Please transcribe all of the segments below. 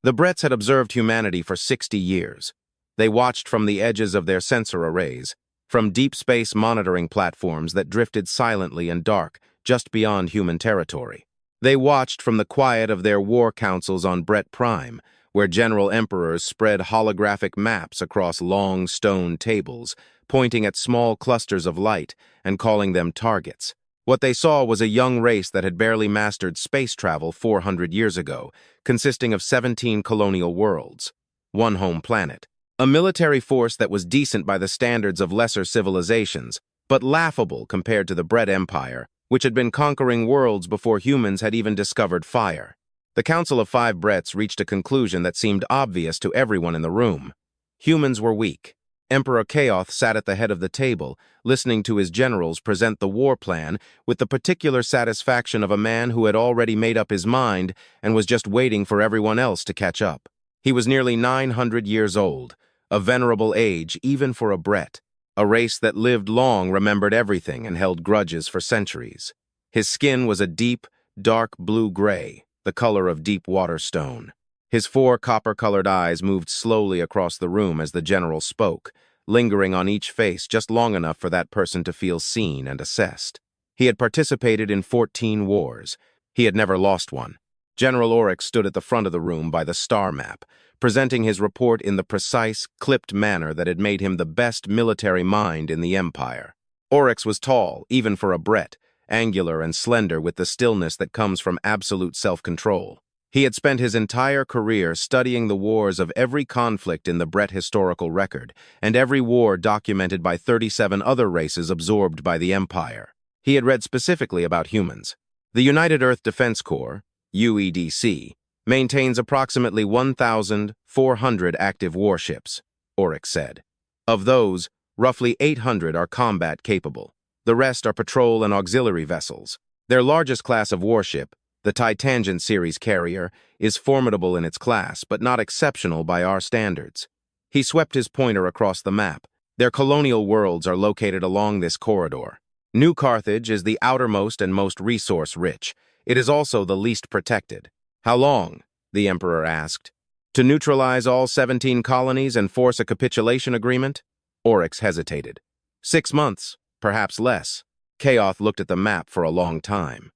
The Brets had observed humanity for 60 years. They watched from the edges of their sensor arrays, from deep space monitoring platforms that drifted silently and dark just beyond human territory. They watched from the quiet of their war councils on Bret Prime, where general emperors spread holographic maps across long stone tables, pointing at small clusters of light and calling them targets. What they saw was a young race that had barely mastered space travel 400 years ago, consisting of 17 colonial worlds, one home planet. A military force that was decent by the standards of lesser civilizations, but laughable compared to the Bret Empire, which had been conquering worlds before humans had even discovered fire. The Council of Five Brets reached a conclusion that seemed obvious to everyone in the room. Humans were weak. Emperor Kaoth sat at the head of the table, listening to his generals present the war plan with the particular satisfaction of a man who had already made up his mind and was just waiting for everyone else to catch up. He was nearly 900 years old, a venerable age even for a Bret. A race that lived long remembered everything and held grudges for centuries. His skin was a deep, dark blue-gray, the color of deep water stone. His 4 copper-colored eyes moved slowly across the room as the general spoke, lingering on each face just long enough for that person to feel seen and assessed. He had participated in 14 wars. He had never lost one. General Oryx stood at the front of the room by the star map, presenting his report in the precise, clipped manner that had made him the best military mind in the Empire. Oryx was tall, even for a Bret, angular and slender with the stillness that comes from absolute self-control. He had spent his entire career studying the wars of every conflict in the Bret historical record, and every war documented by 37 other races absorbed by the Empire. He had read specifically about humans. The United Earth Defense Corps, UEDC, maintains approximately 1,400 active warships, Oryx said. Of those, roughly 800 are combat-capable. The rest are patrol and auxiliary vessels. Their largest class of warship, the Titangent series carrier, is formidable in its class, but not exceptional by our standards. He swept his pointer across the map. Their colonial worlds are located along this corridor. New Carthage is the outermost and most resource-rich. It is also the least protected. How long? The Emperor asked. To neutralize all 17 colonies and force a capitulation agreement? Oryx hesitated. 6 months, perhaps less. Kaoth looked at the map for a long time.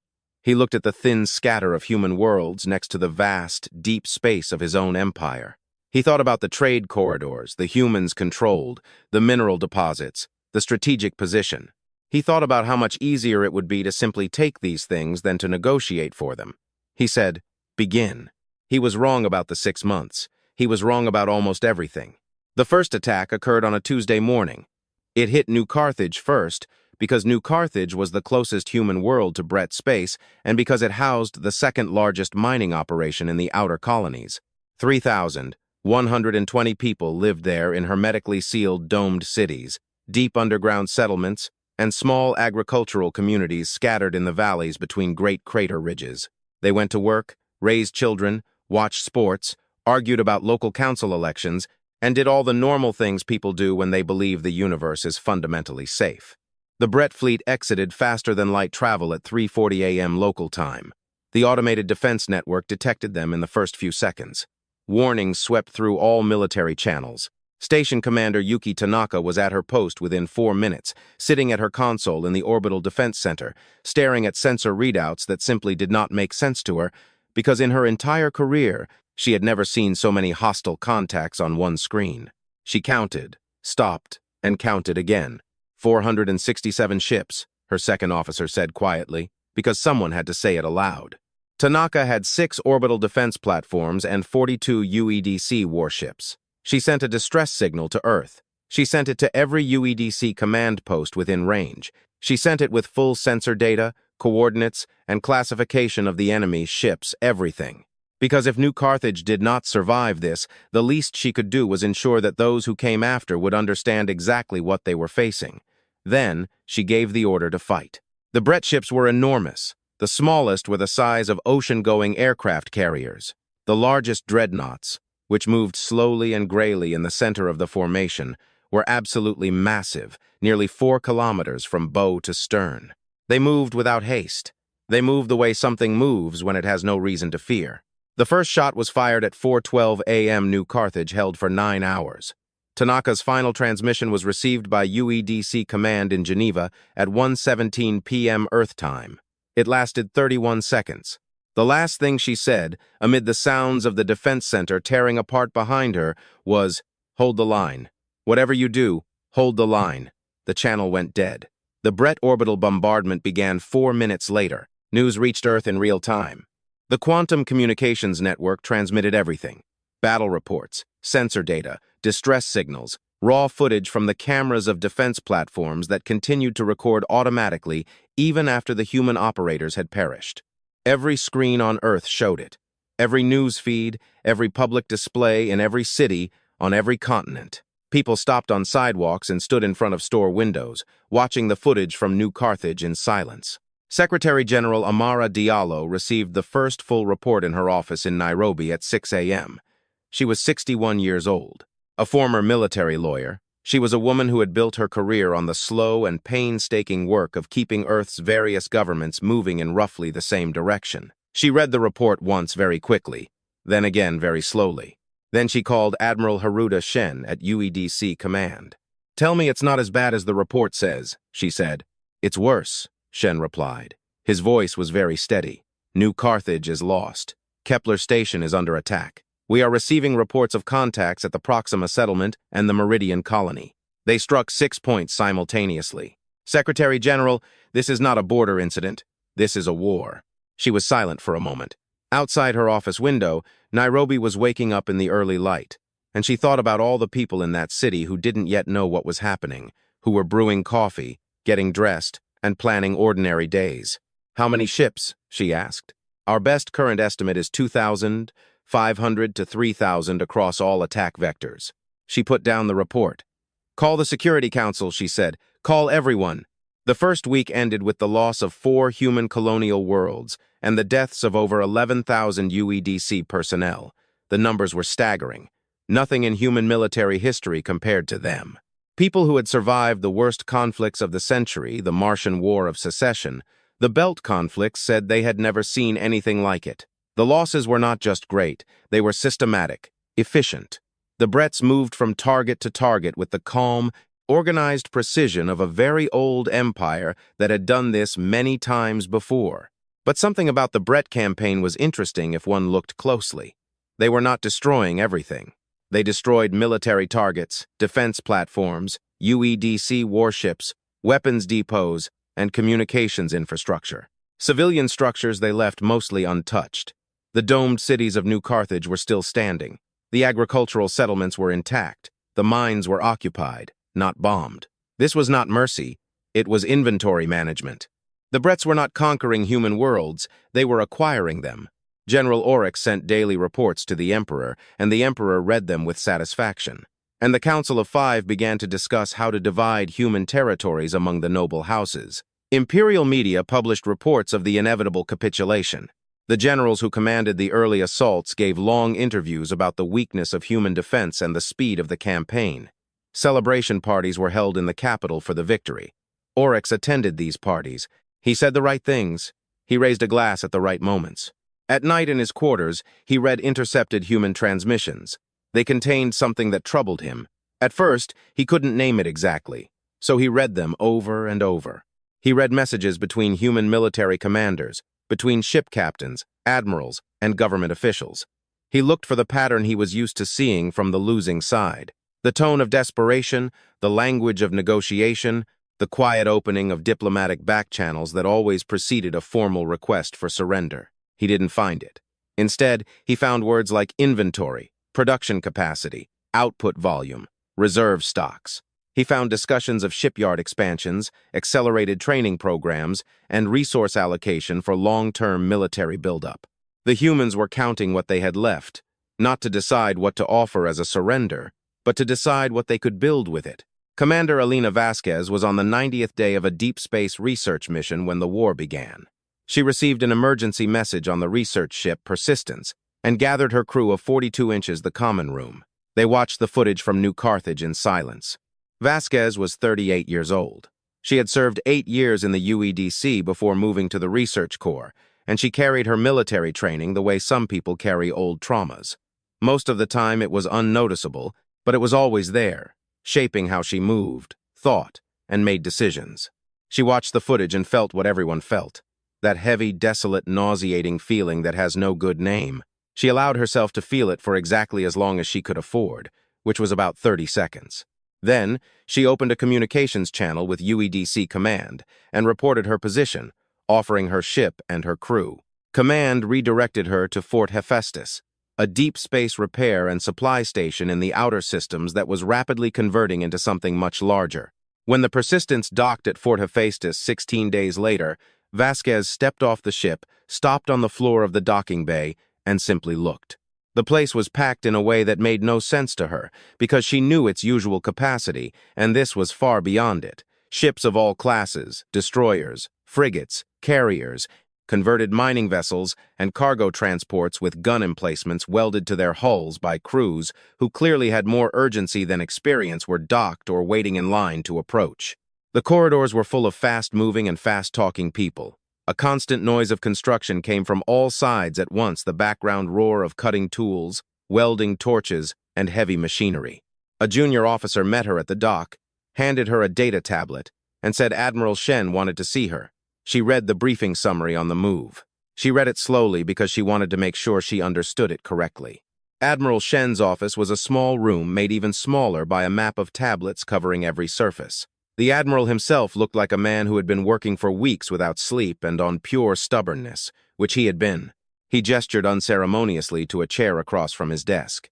He looked at the thin scatter of human worlds next to the vast, deep space of his own empire. He thought about the trade corridors the humans controlled, the mineral deposits, the strategic position. He thought about how much easier it would be to simply take these things than to negotiate for them. He said, "Begin." He was wrong about the 6 months. He was wrong about almost everything. The first attack occurred on a Tuesday morning. It hit New Carthage first, because New Carthage was the closest human world to Bret space and because it housed the second largest mining operation in the outer colonies. 3,120 people lived there in hermetically sealed domed cities, deep underground settlements, and small agricultural communities scattered in the valleys between great crater ridges. They went to work, raised children, watched sports, argued about local council elections, and did all the normal things people do when they believe the universe is fundamentally safe. The Bret fleet exited faster than light travel at 3:40 a.m. local time. The automated defense network detected them in the first few seconds. Warnings swept through all military channels. Station Commander Yuki Tanaka was at her post within 4 minutes, sitting at her console in the Orbital Defense Center, staring at sensor readouts that simply did not make sense to her, because in her entire career, she had never seen so many hostile contacts on one screen. She counted, stopped, and counted again. 467 ships, her second officer said quietly, because someone had to say it aloud. Tanaka had 6 orbital defense platforms and 42 UEDC warships. She sent a distress signal to Earth. She sent it to every UEDC command post within range. She sent it with full sensor data, coordinates, and classification of the enemy's ships, everything. Because if New Carthage did not survive this, the least she could do was ensure that those who came after would understand exactly what they were facing. Then, she gave the order to fight. The Bret ships were enormous. The smallest were the size of ocean-going aircraft carriers. The largest dreadnoughts, which moved slowly and grayly in the center of the formation, were absolutely massive, nearly 4 kilometers from bow to stern. They moved without haste. They moved the way something moves when it has no reason to fear. The first shot was fired at 4:12 a.m. New Carthage, held for 9 hours. Tanaka's final transmission was received by UEDC Command in Geneva at 1:17 p.m. Earth time. It lasted 31 seconds. The last thing she said, amid the sounds of the defense center tearing apart behind her, was, "Hold the line. Whatever you do, hold the line." The channel went dead. The Bret orbital bombardment began 4 minutes later. News reached Earth in real time. The quantum communications network transmitted everything: battle reports, sensor data, distress signals, raw footage from the cameras of defense platforms that continued to record automatically even after the human operators had perished. Every screen on Earth showed it. Every news feed, every public display in every city, on every continent. People stopped on sidewalks and stood in front of store windows, watching the footage from New Carthage in silence. Secretary-General Amara Diallo received the first full report in her office in Nairobi at 6 a.m. She was 61 years old. A former military lawyer, she was a woman who had built her career on the slow and painstaking work of keeping Earth's various governments moving in roughly the same direction. She read the report once very quickly, then again very slowly. Then she called Admiral Shen at UEDC Command. "Tell me it's not as bad as the report says," she said. "It's worse," Shen replied. His voice was very steady. "New Carthage is lost. Kepler Station is under attack. We are receiving reports of contacts at the Proxima settlement and the Meridian colony. They struck 6 points simultaneously. Secretary-General, this is not a border incident. This is a war." She was silent for a moment. Outside her office window, Nairobi was waking up in the early light, and she thought about all the people in that city who didn't yet know what was happening, who were brewing coffee, getting dressed, and planning ordinary days. "How many ships?" she asked. "Our best current estimate is 2,500 to 3,000 across all attack vectors." She put down the report. "Call the Security Council," she said. "Call everyone." The first week ended with the loss of 4 human colonial worlds and the deaths of over 11,000 UEDC personnel. The numbers were staggering. Nothing in human military history compared to them. People who had survived the worst conflicts of the century, the Martian War of Secession, the Belt conflicts, said they had never seen anything like it. The losses were not just great, they were systematic, efficient. The Brets moved from target to target with the calm, organized precision of a very old empire that had done this many times before. But something about the Bret campaign was interesting if one looked closely. They were not destroying everything. They destroyed military targets, defense platforms, UEDC warships, weapons depots, and communications infrastructure. Civilian structures they left mostly untouched. The domed cities of New Carthage were still standing. The agricultural settlements were intact. The mines were occupied, not bombed. This was not mercy, it was inventory management. The Brets were not conquering human worlds, they were acquiring them. General Oryx sent daily reports to the Emperor, and the Emperor read them with satisfaction. And the Council of Five began to discuss how to divide human territories among the noble houses. Imperial media published reports of the inevitable capitulation. The generals who commanded the early assaults gave long interviews about the weakness of human defense and the speed of the campaign. Celebration parties were held in the capital for the victory. Oryx attended these parties. He said the right things. He raised a glass at the right moments. At night in his quarters, he read intercepted human transmissions. They contained something that troubled him. At first, he couldn't name it exactly, so he read them over and over. He read messages between human military commanders, between ship captains, admirals, and government officials. He looked for the pattern he was used to seeing from the losing side. The tone of desperation, the language of negotiation, the quiet opening of diplomatic back channels that always preceded a formal request for surrender. He didn't find it. Instead, he found words like inventory, production capacity, output volume, reserve stocks. He found discussions of shipyard expansions, accelerated training programs, and resource allocation for long-term military buildup. The humans were counting what they had left, not to decide what to offer as a surrender, but to decide what they could build with it. Commander Alina Vasquez was on the 90th day of a deep space research mission when the war began. She received an emergency message on the research ship Persistence and gathered her crew of 42 inches the common room. They watched the footage from New Carthage in silence. Vasquez was 38 years old. She had served 8 years in the UEDC before moving to the Research Corps, and she carried her military training the way some people carry old traumas. Most of the time it was unnoticeable, but it was always there, shaping how she moved, thought, and made decisions. She watched the footage and felt what everyone felt. That heavy, desolate, nauseating feeling that has no good name. She allowed herself to feel it for exactly as long as she could afford, which was about 30 seconds. Then, she opened a communications channel with UEDC Command and reported her position, offering her ship and her crew. Command redirected her to Fort Hephaestus, a deep space repair and supply station in the outer systems that was rapidly converting into something much larger. When the Persistence docked at Fort Hephaestus 16 days later, Vasquez stepped off the ship, stopped on the floor of the docking bay, and simply looked. The place was packed in a way that made no sense to her, because she knew its usual capacity, and this was far beyond it. Ships of all classes, destroyers, frigates, carriers, converted mining vessels, and cargo transports with gun emplacements welded to their hulls by crews who clearly had more urgency than experience were docked or waiting in line to approach. The corridors were full of fast-moving and fast-talking people. A constant noise of construction came from all sides at once, the background roar of cutting tools, welding torches, and heavy machinery. A junior officer met her at the dock, handed her a data tablet, and said Admiral Shen wanted to see her. She read the briefing summary on the move. She read it slowly because she wanted to make sure she understood it correctly. Admiral Shen's office was a small room made even smaller by a map of tablets covering every surface. The Admiral himself looked like a man who had been working for weeks without sleep and on pure stubbornness, which he had been. He gestured unceremoniously to a chair across from his desk.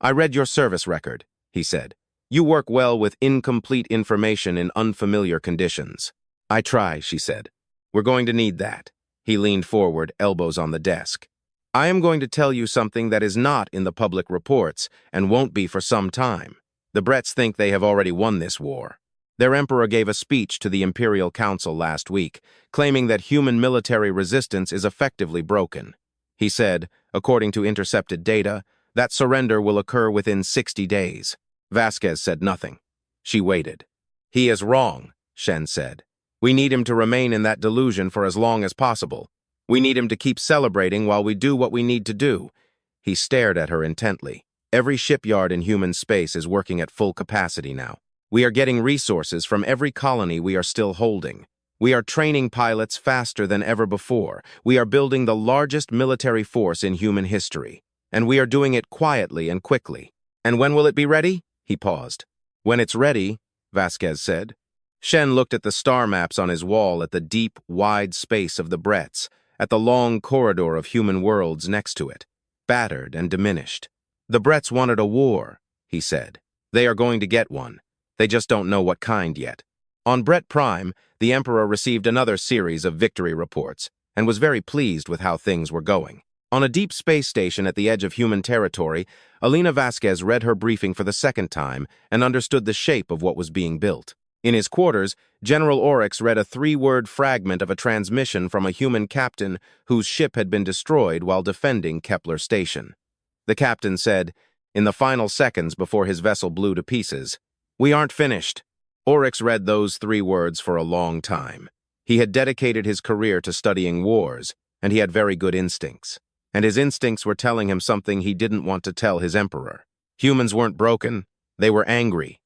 "I read your service record," he said. "You work well with incomplete information in unfamiliar conditions." "I try," she said. "We're going to need that." He leaned forward, elbows on the desk. "I am going to tell you something that is not in the public reports and won't be for some time. The Brets think they have already won this war. Their emperor gave a speech to the Imperial Council last week, claiming that human military resistance is effectively broken. He said, according to intercepted data, that surrender will occur within 60 days. Vasquez said nothing. She waited. "He is wrong," Shen said. "We need him to remain in that delusion for as long as possible. We need him to keep celebrating while we do what we need to do." He stared at her intently. "Every shipyard in human space is working at full capacity now. We are getting resources from every colony we are still holding. We are training pilots faster than ever before. We are building the largest military force in human history. And we are doing it quietly and quickly. And when will it be ready?" He paused. "When it's ready," Vasquez said. Shen looked at the star maps on his wall, at the deep, wide space of the Brets, at the long corridor of human worlds next to it, battered and diminished. "The Brets wanted a war," he said. "They are going to get one. They just don't know what kind yet." On Bret Prime, the Emperor received another series of victory reports and was very pleased with how things were going. On a deep space station at the edge of human territory, Alina Vasquez read her briefing for the second time and understood the shape of what was being built. In his quarters, General Oryx read a 3-word fragment of a transmission from a human captain whose ship had been destroyed while defending Kepler Station. The captain said, in the final seconds before his vessel blew to pieces, "We aren't finished." Oryx read those 3 words for a long time. He had dedicated his career to studying wars, and he had very good instincts. And his instincts were telling him something he didn't want to tell his emperor. Humans weren't broken, they were angry.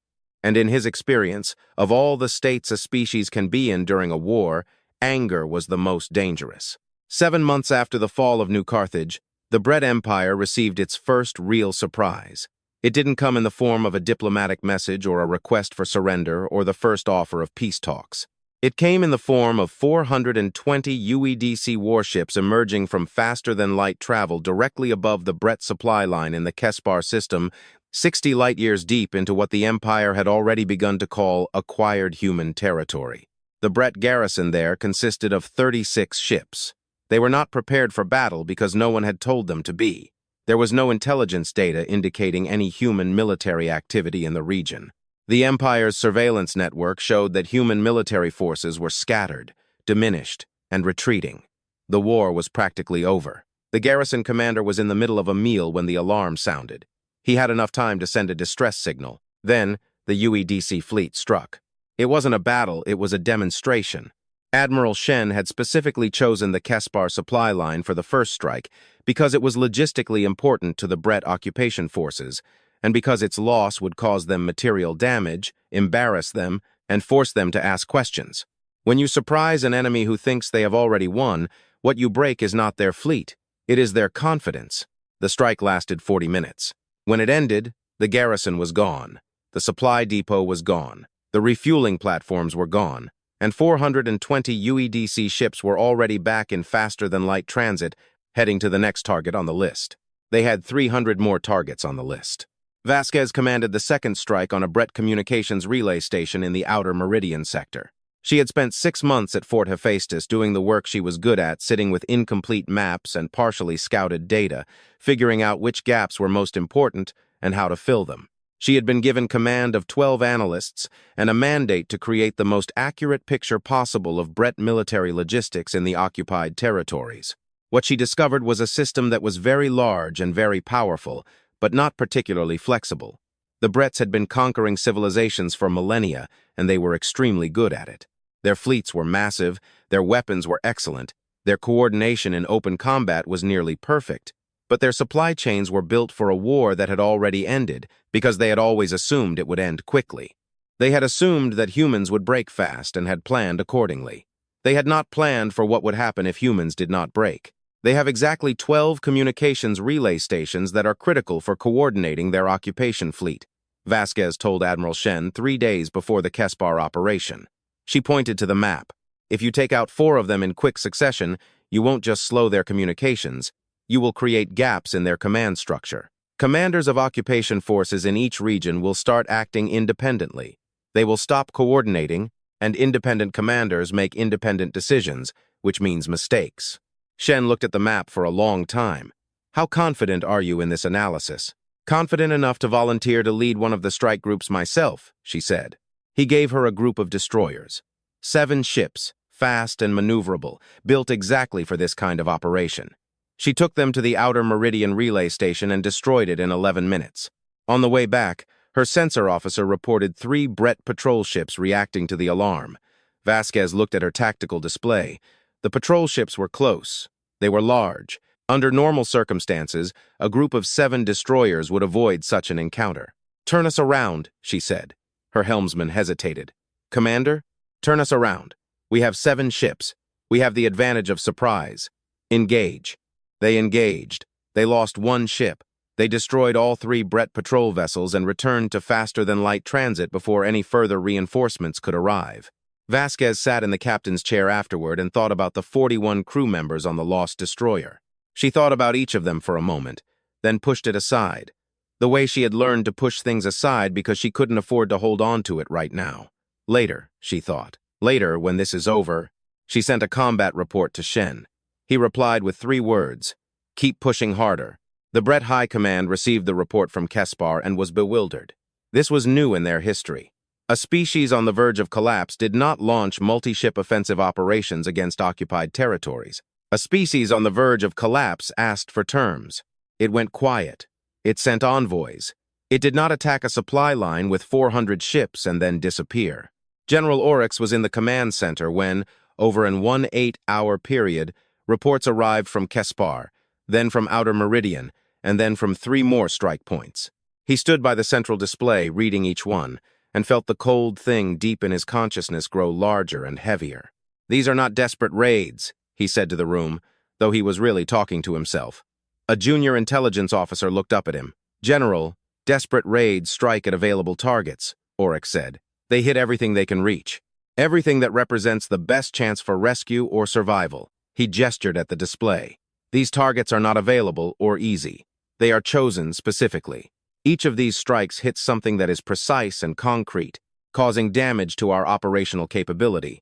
And in his experience, of all the states a species can be in during a war, anger was the most dangerous. 7 months after the fall of New Carthage, the Bret Empire received its first real surprise. It didn't come in the form of a diplomatic message or a request for surrender or the first offer of peace talks. It came in the form of 420 UEDC warships emerging from faster-than-light travel directly above the Bret supply line in the Kespar system, 60 light-years deep into what the Empire had already begun to call acquired human territory. The Bret garrison there consisted of 36 ships. They were not prepared for battle because no one had told them to be. There was no intelligence data indicating any human military activity in the region. The Empire's surveillance network showed that human military forces were scattered, diminished, and retreating. The war was practically over. The garrison commander was in the middle of a meal when the alarm sounded. He had enough time to send a distress signal. Then, the UEDC fleet struck. It wasn't a battle, it was a demonstration. Admiral Shen had specifically chosen the Kespar supply line for the first strike because it was logistically important to the Bret occupation forces, and because its loss would cause them material damage, embarrass them, and force them to ask questions. When you surprise an enemy who thinks they have already won, what you break is not their fleet, it is their confidence. The strike lasted 40 minutes. When it ended, the garrison was gone. The supply depot was gone. The refueling platforms were gone. And 420 UEDC ships were already back in faster-than-light transit, heading to the next target on the list. They had 300 more targets on the list. Vasquez commanded the second strike on a Bret communications relay station in the outer Meridian sector. She had spent 6 months at Fort Hephaestus doing the work she was good at, sitting with incomplete maps and partially scouted data, figuring out which gaps were most important and how to fill them. She had been given command of 12 analysts and a mandate to create the most accurate picture possible of Bret military logistics in the occupied territories. What she discovered was a system that was very large and very powerful, but not particularly flexible. The Brets had been conquering civilizations for millennia, and they were extremely good at it. Their fleets were massive, their weapons were excellent, their coordination in open combat was nearly perfect. But their supply chains were built for a war that had already ended because they had always assumed it would end quickly. They had assumed that humans would break fast and had planned accordingly. They had not planned for what would happen if humans did not break. They have exactly 12 communications relay stations that are critical for coordinating their occupation fleet, Vasquez told Admiral Shen 3 days before the Kespar operation. She pointed to the map. If you take out 4 of them in quick succession, you won't just slow their communications, you will create gaps in their command structure. Commanders of occupation forces in each region will start acting independently. They will stop coordinating, and independent commanders make independent decisions, which means mistakes. Shen looked at the map for a long time. How confident are you in this analysis? Confident enough to volunteer to lead one of the strike groups myself, she said. He gave her a group of destroyers. 7 ships, fast and maneuverable, built exactly for this kind of operation. She took them to the outer Meridian relay station and destroyed it in 11 minutes. On the way back, her sensor officer reported 3 Bret patrol ships reacting to the alarm. Vasquez looked at her tactical display. The patrol ships were close. They were large. Under normal circumstances, a group of 7 destroyers would avoid such an encounter. "Turn us around," she said. Her helmsman hesitated. "Commander, turn us around. We have 7 ships. We have the advantage of surprise. Engage." They engaged. They lost 1 ship. They destroyed all 3 Bret patrol vessels and returned to faster-than-light transit before any further reinforcements could arrive. Vasquez sat in the captain's chair afterward and thought about the 41 crew members on the lost destroyer. She thought about each of them for a moment, then pushed it aside. The way she had learned to push things aside because she couldn't afford to hold on to it right now. Later, she thought. Later, when this is over. She sent a combat report to Shen. He replied with 3 words: "Keep pushing harder." The Bret High Command received the report from Kespar and was bewildered. This was new in their history. A species on the verge of collapse did not launch multi-ship offensive operations against occupied territories. A species on the verge of collapse asked for terms. It went quiet. It sent envoys. It did not attack a supply line with 400 ships and then disappear. General Oryx was in the command center when, over an 18-hour period, reports arrived from Kespar, then from Outer Meridian, and then from 3 more strike points. He stood by the central display, reading each one, and felt the cold thing deep in his consciousness grow larger and heavier. "These are not desperate raids," he said to the room, though he was really talking to himself. A junior intelligence officer looked up at him. "General, desperate raids strike at available targets," Oryx said. "They hit everything they can reach. Everything that represents the best chance for rescue or survival." He gestured at the display. "These targets are not available or easy. They are chosen specifically. Each of these strikes hits something that is precise and concrete, causing damage to our operational capability.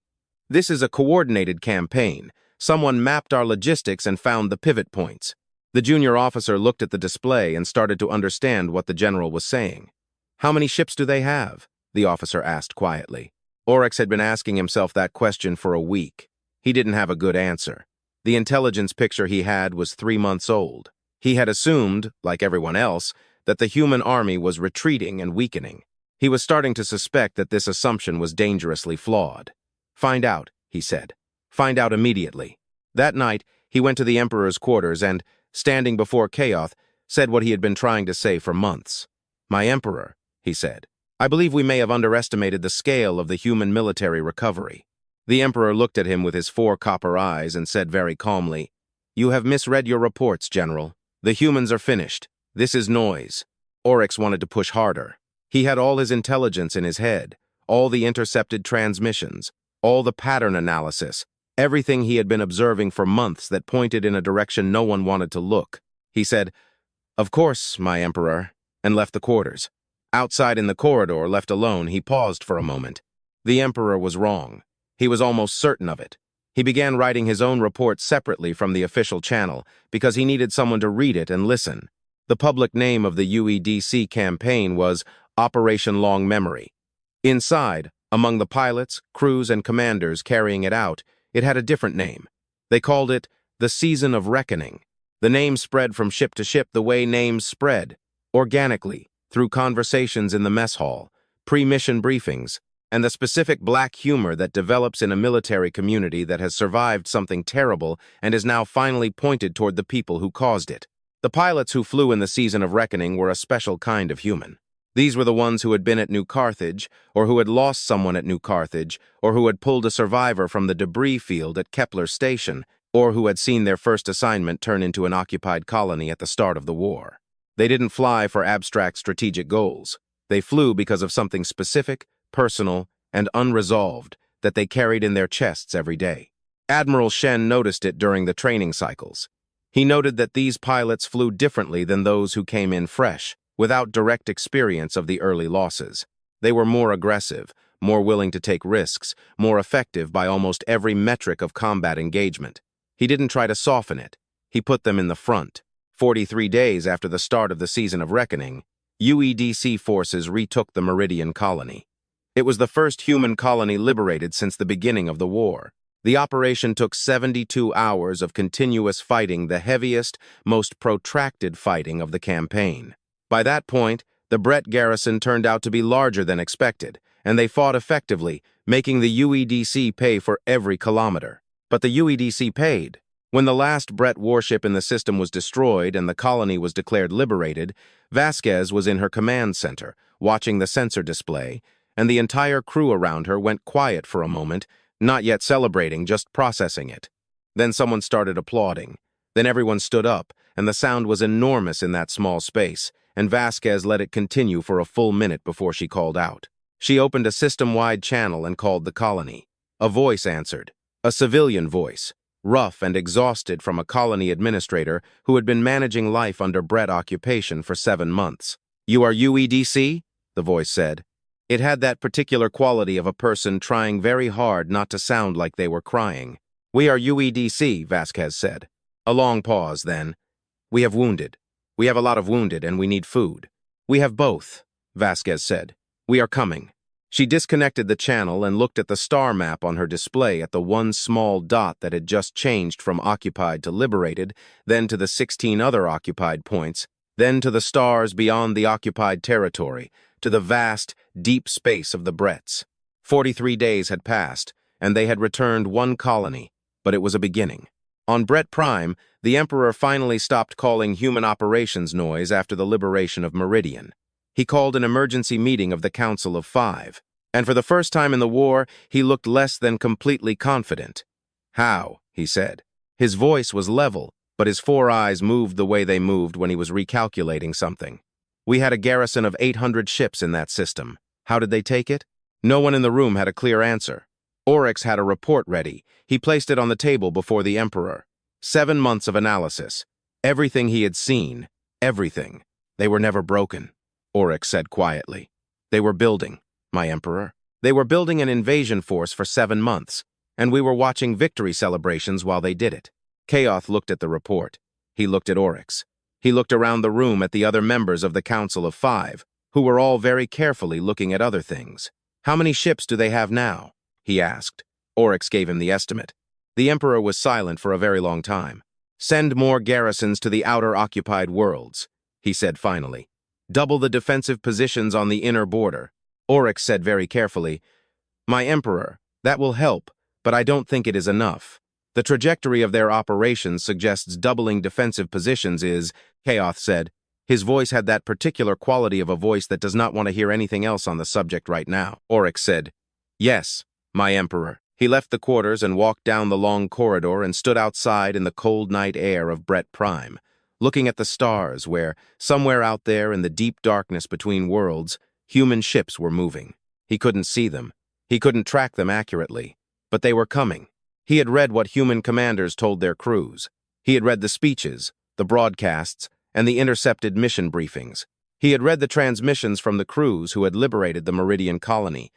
This is a coordinated campaign. Someone mapped our logistics and found the pivot points." The junior officer looked at the display and started to understand what the general was saying. "How many ships do they have?" the officer asked quietly. Oryx had been asking himself that question for a week. He didn't have a good answer. The intelligence picture he had was 3 months old. He had assumed, like everyone else, that the human army was retreating and weakening. He was starting to suspect that this assumption was dangerously flawed. "Find out," he said. Find out immediately. That night, he went to the Emperor's quarters and, standing before Chaos, said what he had been trying to say for months. "My Emperor," he said, "I believe we may have underestimated the scale of the human military recovery." The Emperor looked at him with his 4 copper eyes and said very calmly, "You have misread your reports, General. The humans are finished. This is noise." Oryx wanted to push harder. He had all his intelligence in his head, all the intercepted transmissions, all the pattern analysis, everything he had been observing for months that pointed in a direction no one wanted to look. He said, "Of course, my Emperor," and left the quarters. Outside in the corridor, left alone, he paused for a moment. The Emperor was wrong. He was almost certain of it. He began writing his own report separately from the official channel because he needed someone to read it and listen. The public name of the UEDC campaign was Operation Long Memory. Inside, among the pilots, crews, and commanders carrying it out, it had a different name. They called it the Season of Reckoning. The name spread from ship to ship the way names spread, organically, through conversations in the mess hall, pre-mission briefings, and the specific black humor that develops in a military community that has survived something terrible and is now finally pointed toward the people who caused it. The pilots who flew in the Season of Reckoning were a special kind of human. These were the ones who had been at New Carthage, or who had lost someone at New Carthage, or who had pulled a survivor from the debris field at Kepler Station, or who had seen their first assignment turn into an occupied colony at the start of the war. They didn't fly for abstract strategic goals. They flew because of something specific, personal, and unresolved that they carried in their chests every day. Admiral Shen noticed it during the training cycles. He noted that these pilots flew differently than those who came in fresh, without direct experience of the early losses. They were more aggressive, more willing to take risks, more effective by almost every metric of combat engagement. He didn't try to soften it. He put them in the front. 43 days after the start of the Season of Reckoning, UEDC forces retook the Meridian colony. It was the first human colony liberated since the beginning of the war. The operation took 72 hours of continuous fighting, the heaviest, most protracted fighting of the campaign. By that point, the Bret garrison turned out to be larger than expected, and they fought effectively, making the UEDC pay for every kilometer. But the UEDC paid. When the last Bret warship in the system was destroyed and the colony was declared liberated, Vasquez was in her command center, watching the sensor display, and the entire crew around her went quiet for a moment, not yet celebrating, just processing it. Then someone started applauding. Then everyone stood up, and the sound was enormous in that small space, and Vasquez let it continue for a full minute before she called out. She opened a system-wide channel and called the colony. A voice answered, a civilian voice, rough and exhausted from a colony administrator who had been managing life under Bret occupation for 7 months. "You are UEDC?" the voice said. It had that particular quality of a person trying very hard not to sound like they were crying. "We are UEDC, Vasquez said. A long pause, then. "We have wounded. We have a lot of wounded, and we need food." "We have both," Vasquez said. "We are coming." She disconnected the channel and looked at the star map on her display at the one small dot that had just changed from occupied to liberated, then to the 16 other occupied points, then to the stars beyond the occupied territory, to the vast, deep space of the Brets. 43 days had passed, and they had returned one colony, but it was a beginning. On Bret Prime, the Emperor finally stopped calling human operations noise after the liberation of Meridian. He called an emergency meeting of the Council of Five, and for the first time in the war, he looked less than completely confident. "How?" he said. His voice was level, but his 4 eyes moved the way they moved when he was recalculating something. "We had a garrison of 800 ships in that system. How did they take it?" No one in the room had a clear answer. Oryx had a report ready. He placed it on the table before the Emperor. 7 months of analysis. Everything he had seen. Everything. "They were never broken," Oryx said quietly. "They were building, my Emperor. They were building an invasion force for 7 months, and we were watching victory celebrations while they did it." Chaos looked at the report. He looked at Oryx. He looked around the room at the other members of the Council of Five, who were all very carefully looking at other things. "How many ships do they have now?" he asked. Oryx gave him the estimate. The Emperor was silent for a very long time. "Send more garrisons to the outer occupied worlds," he said finally. "Double the defensive positions on the inner border." Oryx said very carefully, "My Emperor, that will help, but I don't think it is enough. The trajectory of their operations suggests doubling defensive positions is, Kaoth said. His voice had that particular quality of a voice that does not want to hear anything else on the subject right now. Oryx said, "Yes, my emperor." He left the quarters and walked down the long corridor and stood outside in the cold night air of Bret Prime, looking at the stars where, somewhere out there in the deep darkness between worlds, human ships were moving. He couldn't see them. He couldn't track them accurately. But they were coming. He had read what human commanders told their crews. He had read the speeches, the broadcasts, and the intercepted mission briefings. He had read the transmissions from the crews who had liberated the Meridian colony,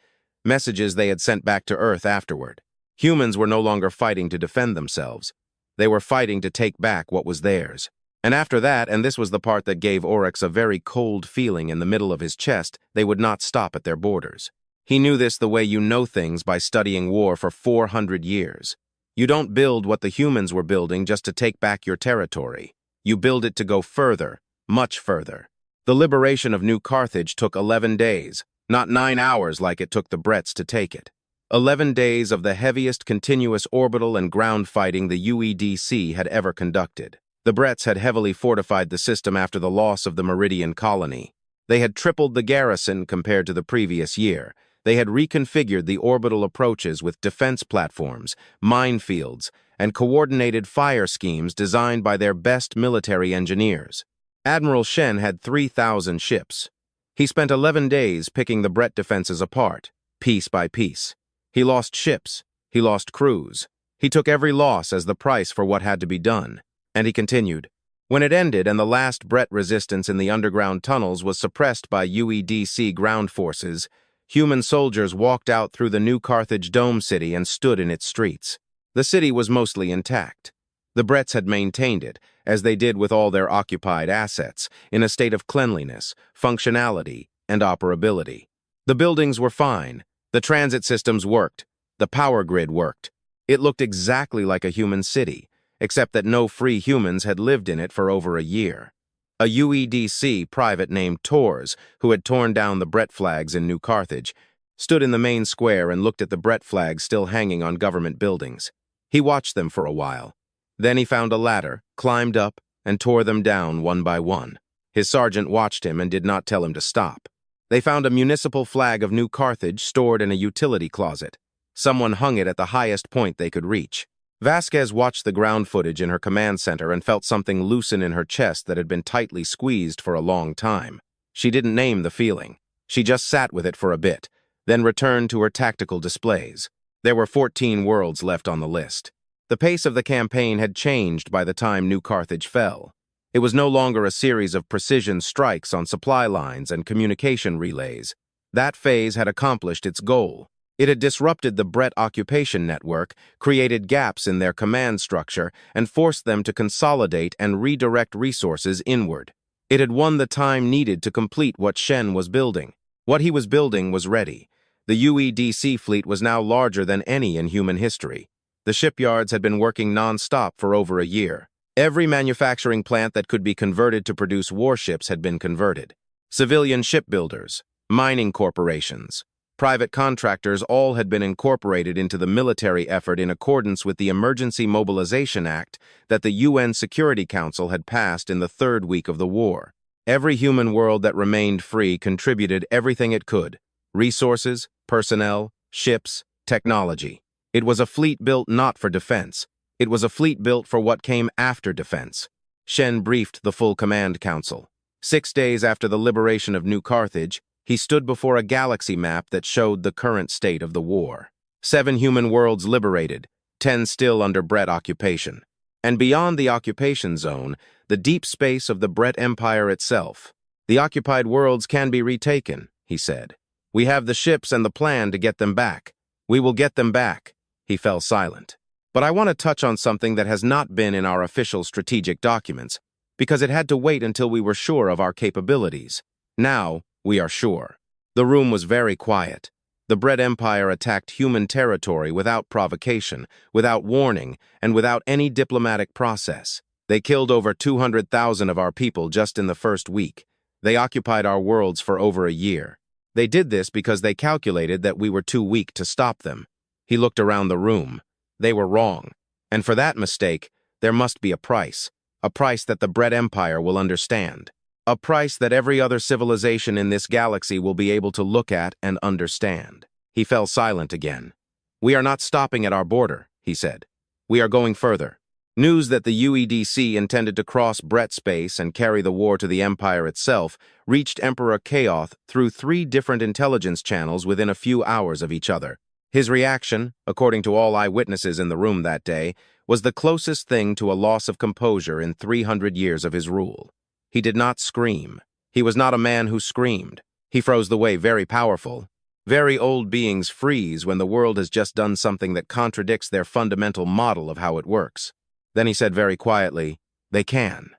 messages they had sent back to Earth afterward. Humans were no longer fighting to defend themselves. They were fighting to take back what was theirs. And after that, and this was the part that gave Oryx a very cold feeling in the middle of his chest, they would not stop at their borders. He knew this the way you know things by studying war for 400 years. You don't build what the humans were building just to take back your territory. You build it to go further, much further. The liberation of New Carthage took 11 days, not 9 hours like it took the Brets to take it. 11 days of the heaviest continuous orbital and ground fighting the UEDC had ever conducted. The Brets had heavily fortified the system after the loss of the Meridian colony. They had tripled the garrison compared to the previous year. They had reconfigured the orbital approaches with defense platforms, minefields, and coordinated fire schemes designed by their best military engineers. Admiral Shen had 3,000 ships. He spent 11 days picking the Bret defenses apart, piece by piece. He lost ships. He lost crews. He took every loss as the price for what had to be done. And he continued. When it ended and the last Bret resistance in the underground tunnels was suppressed by UEDC ground forces, human soldiers walked out through the New Carthage Dome City and stood in its streets. The city was mostly intact. The Brets had maintained it, as they did with all their occupied assets, in a state of cleanliness, functionality, and operability. The buildings were fine. The transit systems worked. The power grid worked. It looked exactly like a human city, except that no free humans had lived in it for over a year. A UEDC private named Tors, who had torn down the Bret flags in New Carthage, stood in the main square and looked at the Bret flags still hanging on government buildings. He watched them for a while. Then he found a ladder, climbed up, and tore them down one by one. His sergeant watched him and did not tell him to stop. They found a municipal flag of New Carthage stored in a utility closet. Someone hung it at the highest point they could reach. Vasquez watched the ground footage in her command center and felt something loosen in her chest that had been tightly squeezed for a long time. She didn't name the feeling. She just sat with it for a bit, then returned to her tactical displays. There were 14 worlds left on the list. The pace of the campaign had changed by the time New Carthage fell. It was no longer a series of precision strikes on supply lines and communication relays. That phase had accomplished its goal. It had disrupted the Bret occupation network, created gaps in their command structure, and forced them to consolidate and redirect resources inward. It had won the time needed to complete what Shen was building. What he was building was ready. The UEDC fleet was now larger than any in human history. The shipyards had been working non-stop for over a year. Every manufacturing plant that could be converted to produce warships had been converted. Civilian shipbuilders, mining corporations, private contractors all had been incorporated into the military effort in accordance with the Emergency Mobilization Act that the UN Security Council had passed in the third week of the war. Every human world that remained free contributed everything it could: resources, personnel, ships, technology. It was a fleet built not for defense. It was a fleet built for what came after defense. Shen briefed the full command council. 6 days after the liberation of New Carthage, he stood before a galaxy map that showed the current state of the war. 7 human worlds liberated, 10 still under Bret occupation. And beyond the occupation zone, the deep space of the Bret Empire itself. The occupied worlds can be retaken, he said. We have the ships and the plan to get them back. We will get them back. He fell silent. But I want to touch on something that has not been in our official strategic documents, because it had to wait until we were sure of our capabilities. Now, we are sure. The room was very quiet. The Bret Empire attacked human territory without provocation, without warning, and without any diplomatic process. They killed over 200,000 of our people just in the first week. They occupied our worlds for over a year. They did this because they calculated that we were too weak to stop them. He looked around the room. They were wrong. And for that mistake, there must be a price that the Bret Empire will understand. A price that every other civilization in this galaxy will be able to look at and understand. He fell silent again. "We are not stopping at our border," he said. "We are going further." News that the UEDC intended to cross Bret space and carry the war to the Empire itself reached Emperor Kaoth through 3 different intelligence channels within a few hours of each other. His reaction, according to all eyewitnesses in the room that day, was the closest thing to a loss of composure in 300 years of his rule. He did not scream. He was not a man who screamed. He froze the way very powerful. Very old beings freeze when the world has just done something that contradicts their fundamental model of how it works. Then he said very quietly, "They can."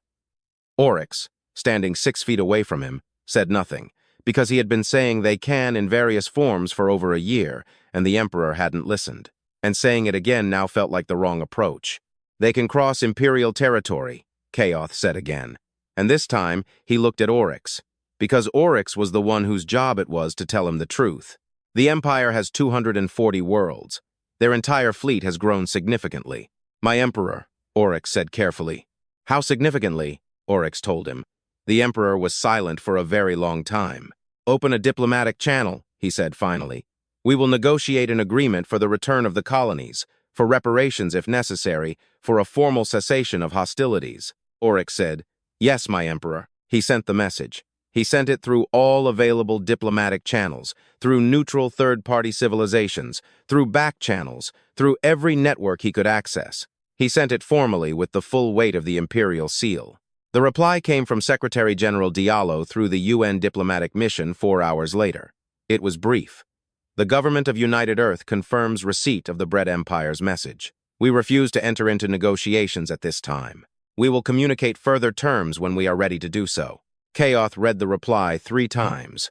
Oryx, standing 6 feet away from him, said nothing, because he had been saying "they can" in various forms for over a year, and the Emperor hadn't listened. And saying it again now felt like the wrong approach. "They can cross Imperial territory," Kaoth said again. And this time, he looked at Oryx, because Oryx was the one whose job it was to tell him the truth. The Empire has 240 worlds. Their entire fleet has grown significantly. "My Emperor," Oryx said carefully. "How significantly?" Oryx told him. The Emperor was silent for a very long time. "Open a diplomatic channel," he said finally. "We will negotiate an agreement for the return of the colonies, for reparations if necessary, for a formal cessation of hostilities." Oryx said, "Yes, my Emperor." He sent the message. He sent it through all available diplomatic channels, through neutral third-party civilizations, through back channels, through every network he could access. He sent it formally with the full weight of the imperial seal. The reply came from Secretary-General Diallo through the UN diplomatic mission 4 hours later. It was brief. "The government of United Earth confirms receipt of the Bret Empire's message. We refuse to enter into negotiations at this time. We will communicate further terms when we are ready to do so." Kaoth read the reply 3 times.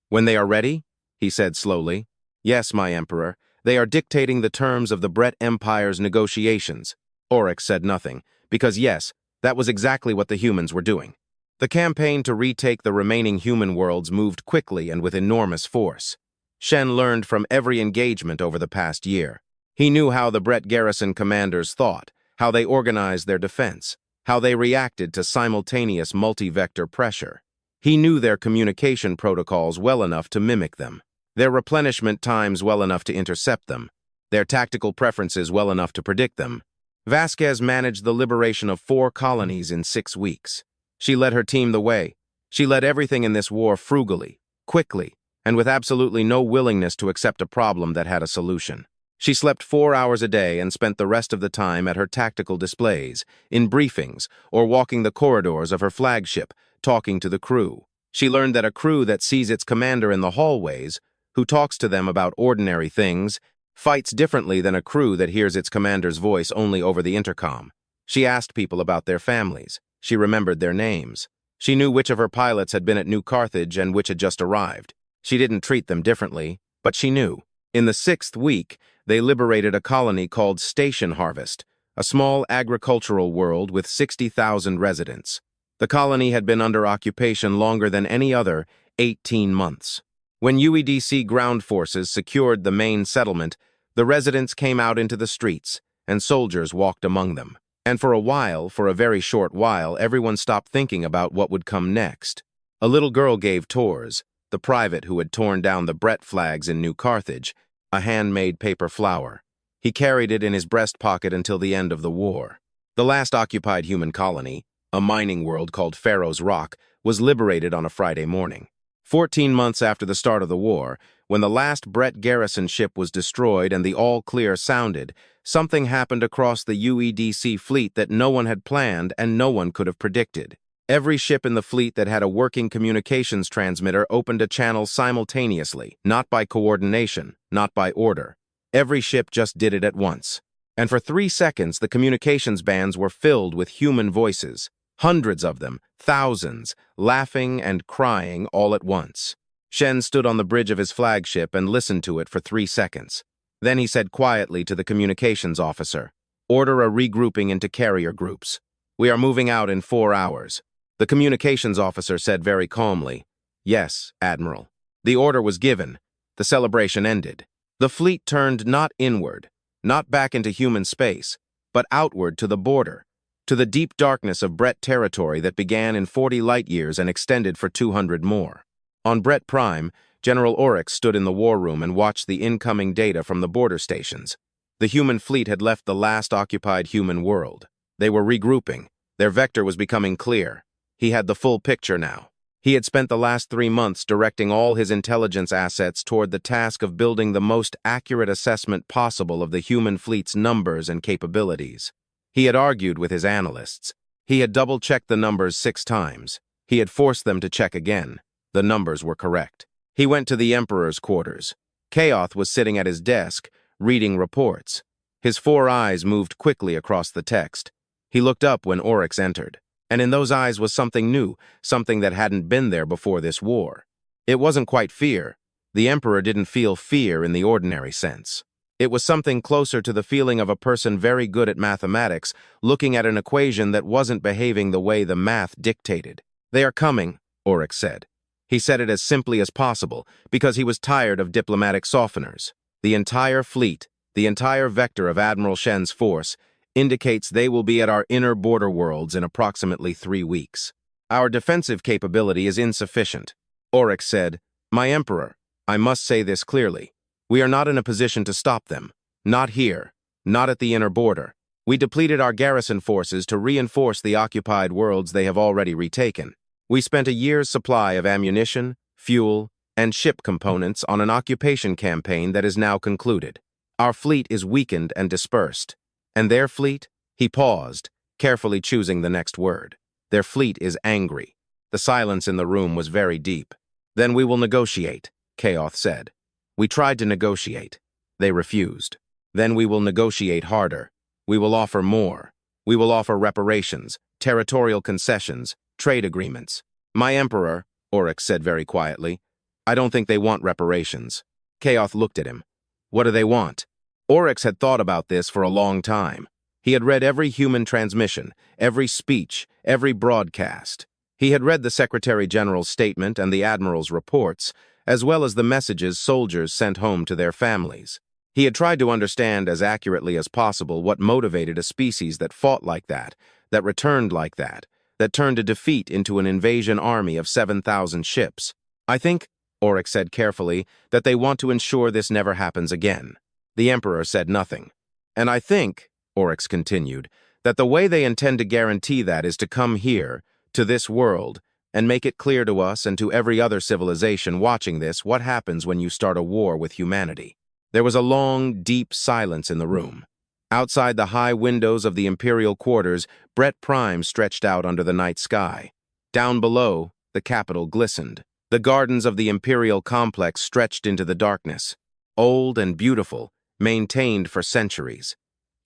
"When they are ready?" he said slowly. "Yes, my Emperor. They are dictating the terms of the Bret Empire's negotiations." Oryx said nothing, because yes, that was exactly what the humans were doing. The campaign to retake the remaining human worlds moved quickly and with enormous force. Shen learned from every engagement over the past year. He knew how the Bret garrison commanders thought, how they organized their defense, how they reacted to simultaneous multi-vector pressure. He knew their communication protocols well enough to mimic them, their replenishment times well enough to intercept them, their tactical preferences well enough to predict them. Vasquez managed the liberation of 4 colonies in 6 weeks. She led her team the way. She led everything in this war frugally, quickly, and with absolutely no willingness to accept a problem that had a solution. She slept 4 hours a day and spent the rest of the time at her tactical displays, in briefings, or walking the corridors of her flagship, talking to the crew. She learned that a crew that sees its commander in the hallways, who talks to them about ordinary things, fights differently than a crew that hears its commander's voice only over the intercom. She asked people about their families. She remembered their names. She knew which of her pilots had been at New Carthage and which had just arrived. She didn't treat them differently, but she knew. In the 6th week, they liberated a colony called Station Harvest, a small agricultural world with 60,000 residents. The colony had been under occupation longer than any other, 18 months. When UEDC ground forces secured the main settlement, the residents came out into the streets, and soldiers walked among them. And for a while, for a very short while, everyone stopped thinking about what would come next. A little girl gave tours, the private who had torn down the Bret flags in New Carthage, a handmade paper flower. He carried it in his breast pocket until the end of the war. The last occupied human colony, a mining world called Pharaoh's Rock, was liberated on a Friday morning. 14 months after the start of the war, when the last Bret garrison ship was destroyed and the all-clear sounded, something happened across the UEDC fleet that no one had planned and no one could have predicted. Every ship in the fleet that had a working communications transmitter opened a channel simultaneously, not by coordination, not by order. Every ship just did it at once. And for 3 seconds, the communications bands were filled with human voices. Hundreds of them, thousands, laughing and crying all at once. Shen stood on the bridge of his flagship and listened to it for 3 seconds. Then he said quietly to the communications officer, "Order a regrouping into carrier groups. We are moving out in 4 hours." The communications officer said very calmly, "Yes, Admiral." The order was given. The celebration ended. The fleet turned not inward, not back into human space, but outward to the border, to the deep darkness of Bret territory that began in 40 light-years and extended for 200 more. On Bret Prime, General Oryx stood in the war room and watched the incoming data from the border stations. The human fleet had left the last occupied human world. They were regrouping. Their vector was becoming clear. He had the full picture now. He had spent the last 3 months directing all his intelligence assets toward the task of building the most accurate assessment possible of the human fleet's numbers and capabilities. He had argued with his analysts. He had double-checked the numbers 6 times. He had forced them to check again. The numbers were correct. He went to the Emperor's quarters. Kaoth was sitting at his desk, reading reports. His 4 eyes moved quickly across the text. He looked up when Oryx entered. And in those eyes was something new, something that hadn't been there before this war. It wasn't quite fear. The Emperor didn't feel fear in the ordinary sense. It was something closer to the feeling of a person very good at mathematics, looking at an equation that wasn't behaving the way the math dictated. "They are coming," Oryx said. He said it as simply as possible, because he was tired of diplomatic softeners. The entire fleet, the entire vector of Admiral Shen's force, indicates they will be at our inner border worlds in approximately 3 weeks. "Our defensive capability is insufficient," Oryx said. "My Emperor, I must say this clearly. We are not in a position to stop them. Not here. Not at the inner border. We depleted our garrison forces to reinforce the occupied worlds they have already retaken. We spent a year's supply of ammunition, fuel, and ship components on an occupation campaign that is now concluded. Our fleet is weakened and dispersed. And their fleet?" He paused, carefully choosing the next word. "Their fleet is angry." The silence in the room was very deep. "Then we will negotiate," Kaoth said. "We tried to negotiate. They refused. Then we will negotiate harder. We will offer more. We will offer reparations, territorial concessions, trade agreements." "My Emperor," Oryx said very quietly, "I don't think they want reparations." Kaoth looked at him. "What do they want?" Oryx had thought about this for a long time. He had read every human transmission, every speech, every broadcast. He had read the Secretary-General's statement and the Admiral's reports, as well as the messages soldiers sent home to their families. He had tried to understand as accurately as possible what motivated a species that fought like that returned like that turned a defeat into an invasion army of 7,000 ships. "I think," Oryx said carefully, "that they want to ensure this never happens again." The Emperor said nothing. "And I think," Oryx continued, "that the way they intend to guarantee that is to come here, to this world, and make it clear to us and to every other civilization watching this what happens when you start a war with humanity." There was a long, deep silence in the room. Outside the high windows of the Imperial quarters, Bret Prime stretched out under the night sky. Down below, the capital glistened. The gardens of the Imperial complex stretched into the darkness. Old and beautiful, maintained for centuries.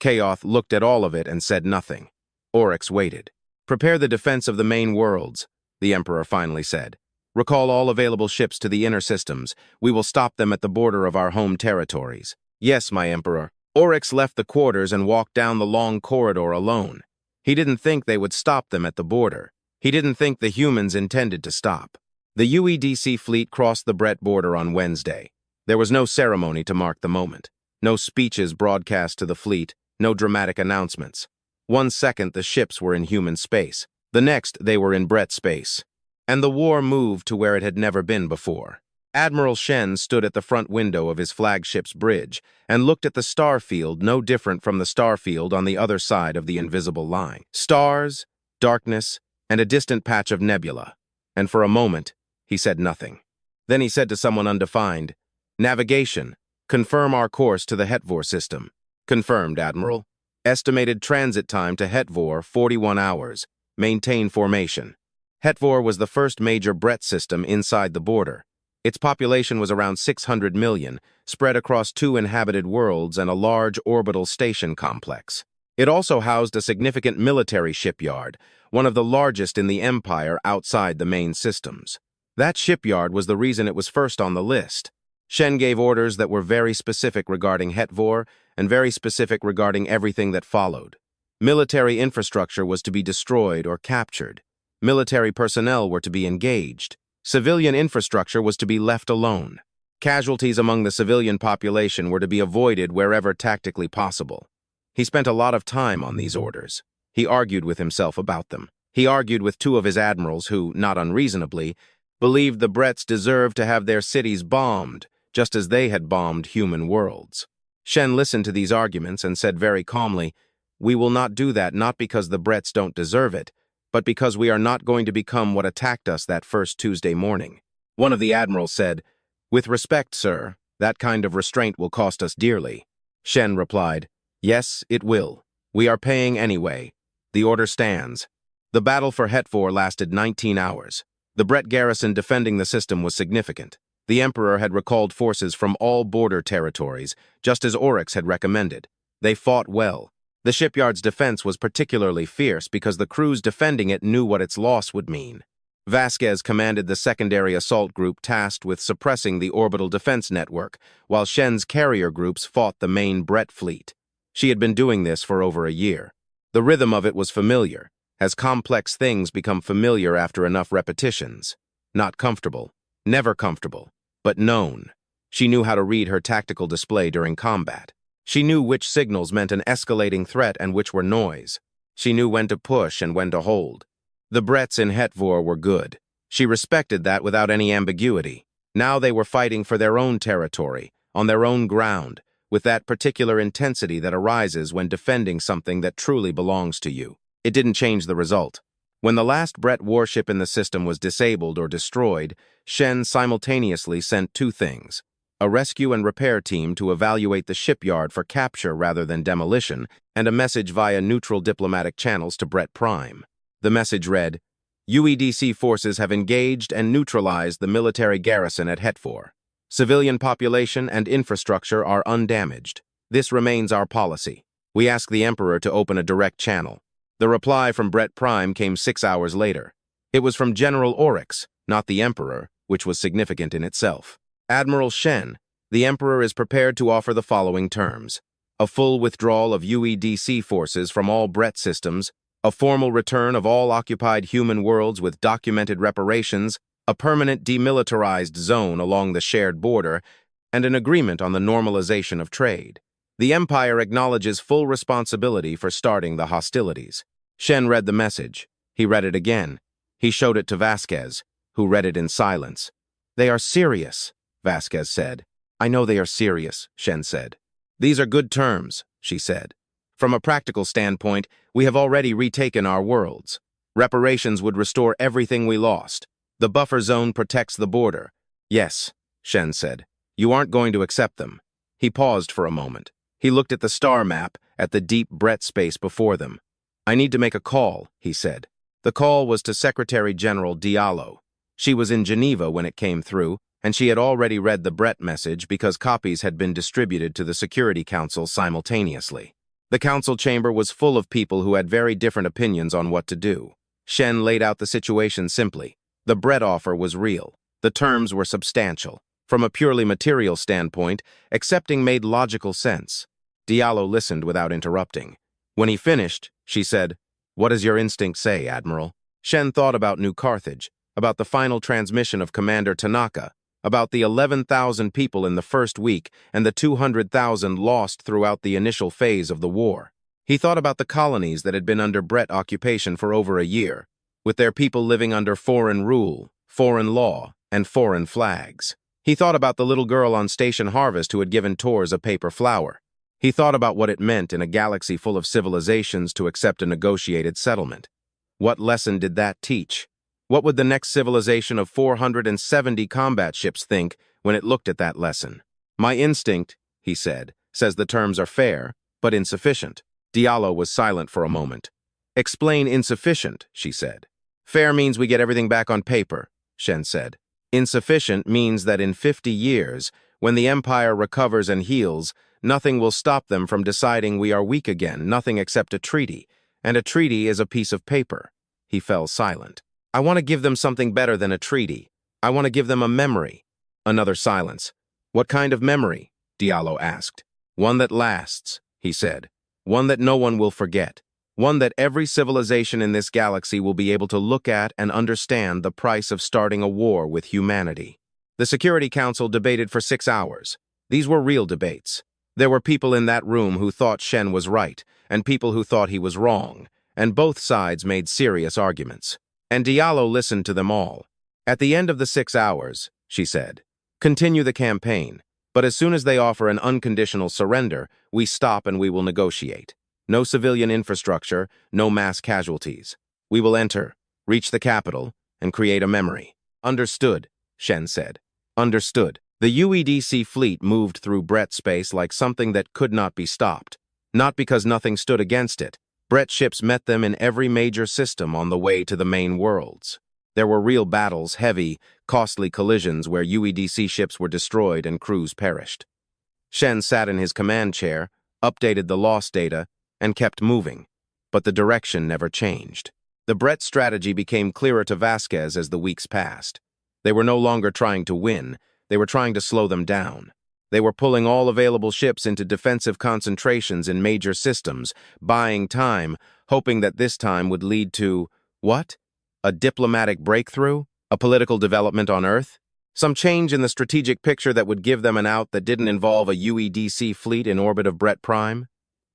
Kaoth looked at all of it and said nothing. Oryx waited. "Prepare the defense of the main worlds," the Emperor finally said. "Recall all available ships to the inner systems. We will stop them at the border of our home territories." "Yes, my Emperor." Oryx left the quarters and walked down the long corridor alone. He didn't think they would stop them at the border. He didn't think the humans intended to stop. The UEDC fleet crossed the Bret border on Wednesday. There was no ceremony to mark the moment. No speeches broadcast to the fleet, no dramatic announcements. 1 second the ships were in human space. The next they were in Bret space. And the war moved to where it had never been before. Admiral Shen stood at the front window of his flagship's bridge and looked at the star field no different from the star field on the other side of the invisible line. Stars, darkness, and a distant patch of nebula. And for a moment, he said nothing. Then he said to someone undefined, "Navigation. Confirm our course to the Hetvor system." "Confirmed, Admiral." "Estimated transit time to Hetvor, 41 hours. Maintain formation." Hetvor was the first major Bret system inside the border. Its population was around 600 million, spread across 2 inhabited worlds and a large orbital station complex. It also housed a significant military shipyard, one of the largest in the Empire outside the main systems. That shipyard was the reason it was first on the list. Shen gave orders that were very specific regarding Hetvor and very specific regarding everything that followed. Military infrastructure was to be destroyed or captured. Military personnel were to be engaged. Civilian infrastructure was to be left alone. Casualties among the civilian population were to be avoided wherever tactically possible. He spent a lot of time on these orders. He argued with himself about them. He argued with two of his admirals who, not unreasonably, believed the Brets deserved to have their cities bombed, just as they had bombed human worlds. Shen listened to these arguments and said very calmly, "We will not do that not because the Brets don't deserve it, but because we are not going to become what attacked us that first Tuesday morning." One of the admirals said, "With respect, sir, that kind of restraint will cost us dearly." Shen replied, "Yes, it will. We are paying anyway. The order stands." The battle for Hetfor lasted 19 hours. The Bret garrison defending the system was significant. The Emperor had recalled forces from all border territories, just as Oryx had recommended. They fought well. The shipyard's defense was particularly fierce because the crews defending it knew what its loss would mean. Vasquez commanded the secondary assault group tasked with suppressing the orbital defense network, while Shen's carrier groups fought the main Bret fleet. She had been doing this for over a year. The rhythm of it was familiar, as complex things become familiar after enough repetitions. Not comfortable, never comfortable, but known. She knew how to read her tactical display during combat. She knew which signals meant an escalating threat and which were noise. She knew when to push and when to hold. The Brets in Hetfor were good. She respected that without any ambiguity. Now they were fighting for their own territory, on their own ground, with that particular intensity that arises when defending something that truly belongs to you. It didn't change the result. When the last Bret warship in the system was disabled or destroyed, Shen simultaneously sent two things: a rescue and repair team to evaluate the shipyard for capture rather than demolition, and a message via neutral diplomatic channels to Bret Prime. The message read, "UEDC forces have engaged and neutralized the military garrison at Hetfor. Civilian population and infrastructure are undamaged. This remains our policy. We ask the Emperor to open a direct channel." The reply from Bret Prime came 6 hours later. It was from General Oryx, not the Emperor, which was significant in itself. "Admiral Shen, the Emperor is prepared to offer the following terms: a full withdrawal of UEDC forces from all Bret systems, a formal return of all occupied human worlds with documented reparations, a permanent demilitarized zone along the shared border, and an agreement on the normalization of trade. The Empire acknowledges full responsibility for starting the hostilities." Shen read the message. He read it again. He showed it to Vasquez, who read it in silence. "They are serious," Vasquez said. "I know they are serious," Shen said. "These are good terms," she said. "From a practical standpoint, we have already retaken our worlds. Reparations would restore everything we lost. The buffer zone protects the border." "Yes," Shen said. "You aren't going to accept them." He paused for a moment. He looked at the star map, at the deep Bret space before them. "I need to make a call," he said. The call was to Secretary-General Diallo. She was in Geneva when it came through, and she had already read the Bret message because copies had been distributed to the Security Council simultaneously. The council chamber was full of people who had very different opinions on what to do. Shen laid out the situation simply. The Bret offer was real. The terms were substantial. From a purely material standpoint, accepting made logical sense. Diallo listened without interrupting. When he finished, she said, "What does your instinct say, Admiral?" Shen thought about New Carthage, about the final transmission of Commander Tanaka, about the 11,000 people in the first week and the 200,000 lost throughout the initial phase of the war. He thought about the colonies that had been under Bret occupation for over a year, with their people living under foreign rule, foreign law, and foreign flags. He thought about the little girl on Station Harvest who had given Tors a paper flower. He thought about what it meant in a galaxy full of civilizations to accept a negotiated settlement. What lesson did that teach? What would the next civilization of 470 combat ships think when it looked at that lesson? "My instinct," he said, "says the terms are fair, but insufficient." Diallo was silent for a moment. "Explain insufficient," she said. "Fair means we get everything back on paper," Shen said. "Insufficient means that in 50 years, when the Empire recovers and heals, nothing will stop them from deciding we are weak again, nothing except a treaty, and a treaty is a piece of paper." He fell silent. "I want to give them something better than a treaty. I want to give them a memory." Another silence. "What kind of memory?" Diallo asked. "One that lasts," he said. "One that no one will forget. One that every civilization in this galaxy will be able to look at and understand the price of starting a war with humanity." The Security Council debated for 6 hours. These were real debates. There were people in that room who thought Shen was right, and people who thought he was wrong, and both sides made serious arguments. And Diallo listened to them all. At the end of the 6 hours, she said, continue the campaign, but as soon as they offer an unconditional surrender, we stop and we will negotiate. No civilian infrastructure, no mass casualties. We will enter, reach the capital, and create a memory. Understood, Shen said. Understood. The UEDC fleet moved through Bret space like something that could not be stopped. Not because nothing stood against it. Bret ships met them in every major system on the way to the main worlds. There were real battles, heavy, costly collisions where UEDC ships were destroyed and crews perished. Shen sat in his command chair, updated the loss data, and kept moving, but the direction never changed. The Bret strategy became clearer to Vasquez as the weeks passed. They were no longer trying to win, they were trying to slow them down. They were pulling all available ships into defensive concentrations in major systems, buying time, hoping that this time would lead to, what? A diplomatic breakthrough? A political development on Earth? Some change in the strategic picture that would give them an out that didn't involve a UEDC fleet in orbit of Bret Prime?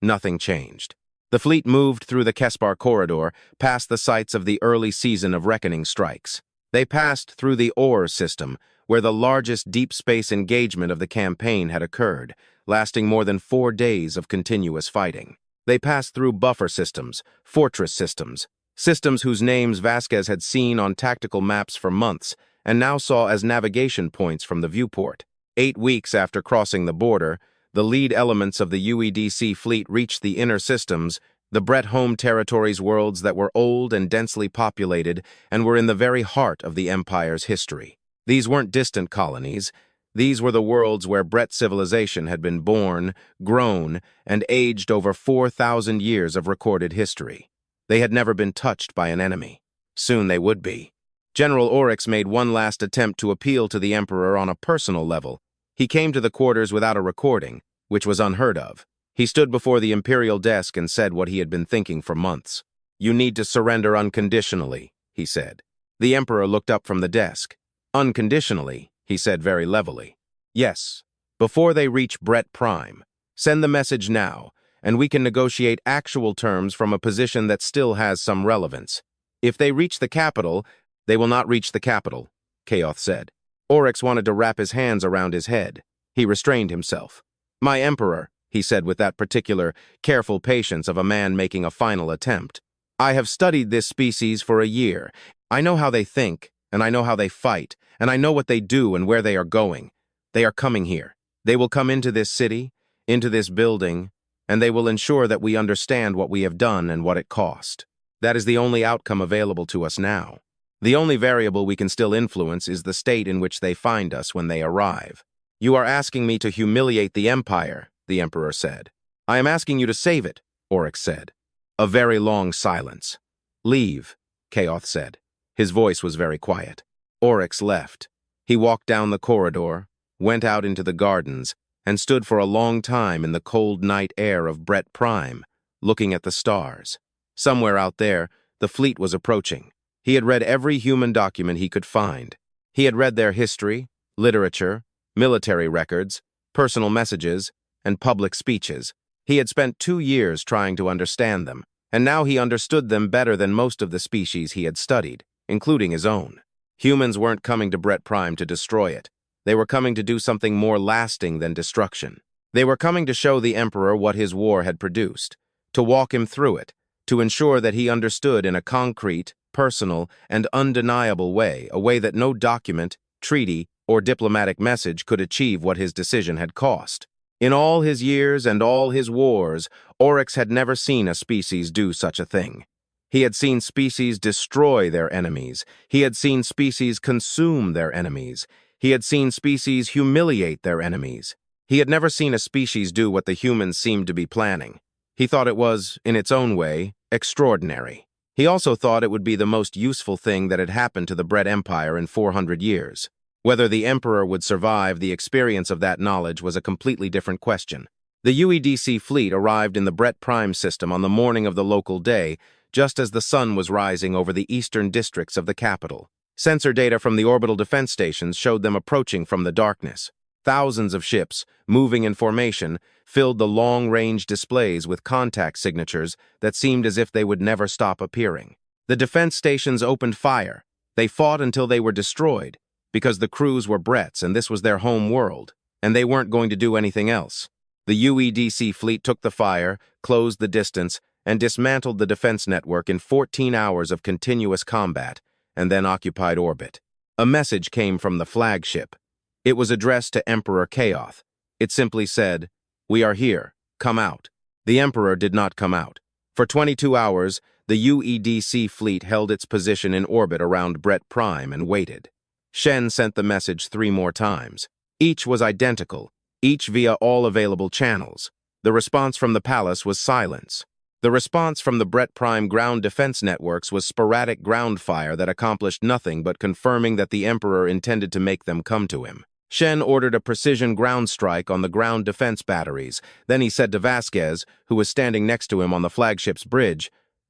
Nothing changed. The fleet moved through the Kespar corridor, past the sites of the early season of Reckoning strikes. They passed through the Ore system, where the largest deep space engagement of the campaign had occurred, lasting more than 4 days of continuous fighting. They passed through buffer systems, fortress systems, systems whose names Vasquez had seen on tactical maps for months and now saw as navigation points from the viewport. 8 weeks after crossing the border, the lead elements of the UEDC fleet reached the inner systems, the Bret home territories worlds that were old and densely populated and were in the very heart of the Empire's history. These weren't distant colonies. These were the worlds where Bret civilization had been born, grown, and aged over 4,000 years of recorded history. They had never been touched by an enemy. Soon they would be. General Oryx made one last attempt to appeal to the Emperor on a personal level. He came to the quarters without a recording, which was unheard of. He stood before the Imperial desk and said what he had been thinking for months. "You need to surrender unconditionally," he said. The Emperor looked up from the desk. "Unconditionally," he said very levelly. "Yes, before they reach Bret Prime. Send the message now, and we can negotiate actual terms from a position that still has some relevance. If they reach the capital, they will not reach the capital," Kaoth said. Oryx wanted to wrap his hands around his head. He restrained himself. "My Emperor," he said with that particular, careful patience of a man making a final attempt. "I have studied this species for a year. I know how they think, and I know how they fight, and I know what they do and where they are going. They are coming here. They will come into this city, into this building, and they will ensure that we understand what we have done and what it cost. That is the only outcome available to us now. The only variable we can still influence is the state in which they find us when they arrive. You are asking me to humiliate the Empire," the Emperor said. "I am asking you to save it," Oryx said. A very long silence. "Leave," Kaoth said. His voice was very quiet. Oryx left. He walked down the corridor, went out into the gardens, and stood for a long time in the cold night air of Bret Prime, looking at the stars. Somewhere out there, the fleet was approaching. He had read every human document he could find. He had read their history, literature, military records, personal messages, and public speeches. He had spent 2 years trying to understand them, and now he understood them better than most of the species he had studied, including his own. Humans weren't coming to Bret Prime to destroy it. They were coming to do something more lasting than destruction. They were coming to show the Emperor what his war had produced, to walk him through it, to ensure that he understood in a concrete, personal, and undeniable way, a way that no document, treaty, or diplomatic message could achieve what his decision had cost. In all his years and all his wars, Oryx had never seen a species do such a thing. He had seen species destroy their enemies. He had seen species consume their enemies. He had seen species humiliate their enemies. He had never seen a species do what the humans seemed to be planning. He thought it was, in its own way, extraordinary. He also thought it would be the most useful thing that had happened to the Bret Empire in 400 years. Whether the Emperor would survive the experience of that knowledge was a completely different question. The UEDC fleet arrived in the Bret Prime system on the morning of the local day, just as the sun was rising over the eastern districts of the capital. Sensor data from the orbital defense stations showed them approaching from the darkness. Thousands of ships, moving in formation, filled the long-range displays with contact signatures that seemed as if they would never stop appearing. The defense stations opened fire. They fought until they were destroyed, because the crews were Bret's and this was their home world, and they weren't going to do anything else. The UEDC fleet took the fire, closed the distance, and dismantled the defense network in 14 hours of continuous combat, and then occupied orbit. A message came from the flagship. It was addressed to Emperor Chaos. It simply said, "We are here. Come out." The Emperor did not come out. For 22 hours, the UEDC fleet held its position in orbit around Bret Prime and waited. Shen sent the message 3 more times. Each was identical, each via all available channels. The response from the palace was silence. The response from the Bret Prime ground defense networks was sporadic ground fire that accomplished nothing but confirming that the Emperor intended to make them come to him. Shen ordered a precision ground strike on the ground defense batteries. Then he said to Vasquez, who was standing next to him on the flagship's bridge,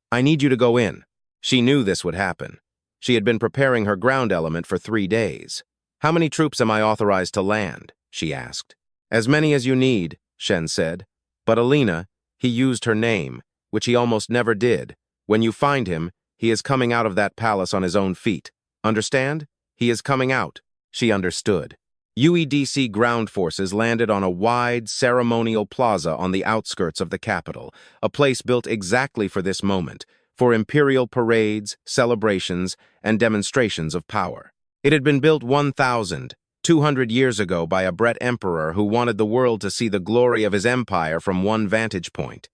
"I need you to go in." She knew this would happen. She had been preparing her ground element for 3 days. "How many troops am I authorized to land?" she asked. "As many as you need," Shen said. "But Alina," he used her name, which he almost never did. "When you find him, he is coming out of that palace on his own feet. Understand? He is coming out." She understood. UEDC ground forces landed on a wide, ceremonial plaza on the outskirts of the capital, a place built exactly for this moment, for imperial parades, celebrations, and demonstrations of power. It had been built 1,200 years ago by a Bret Emperor who wanted the world to see the glory of his empire from one vantage point.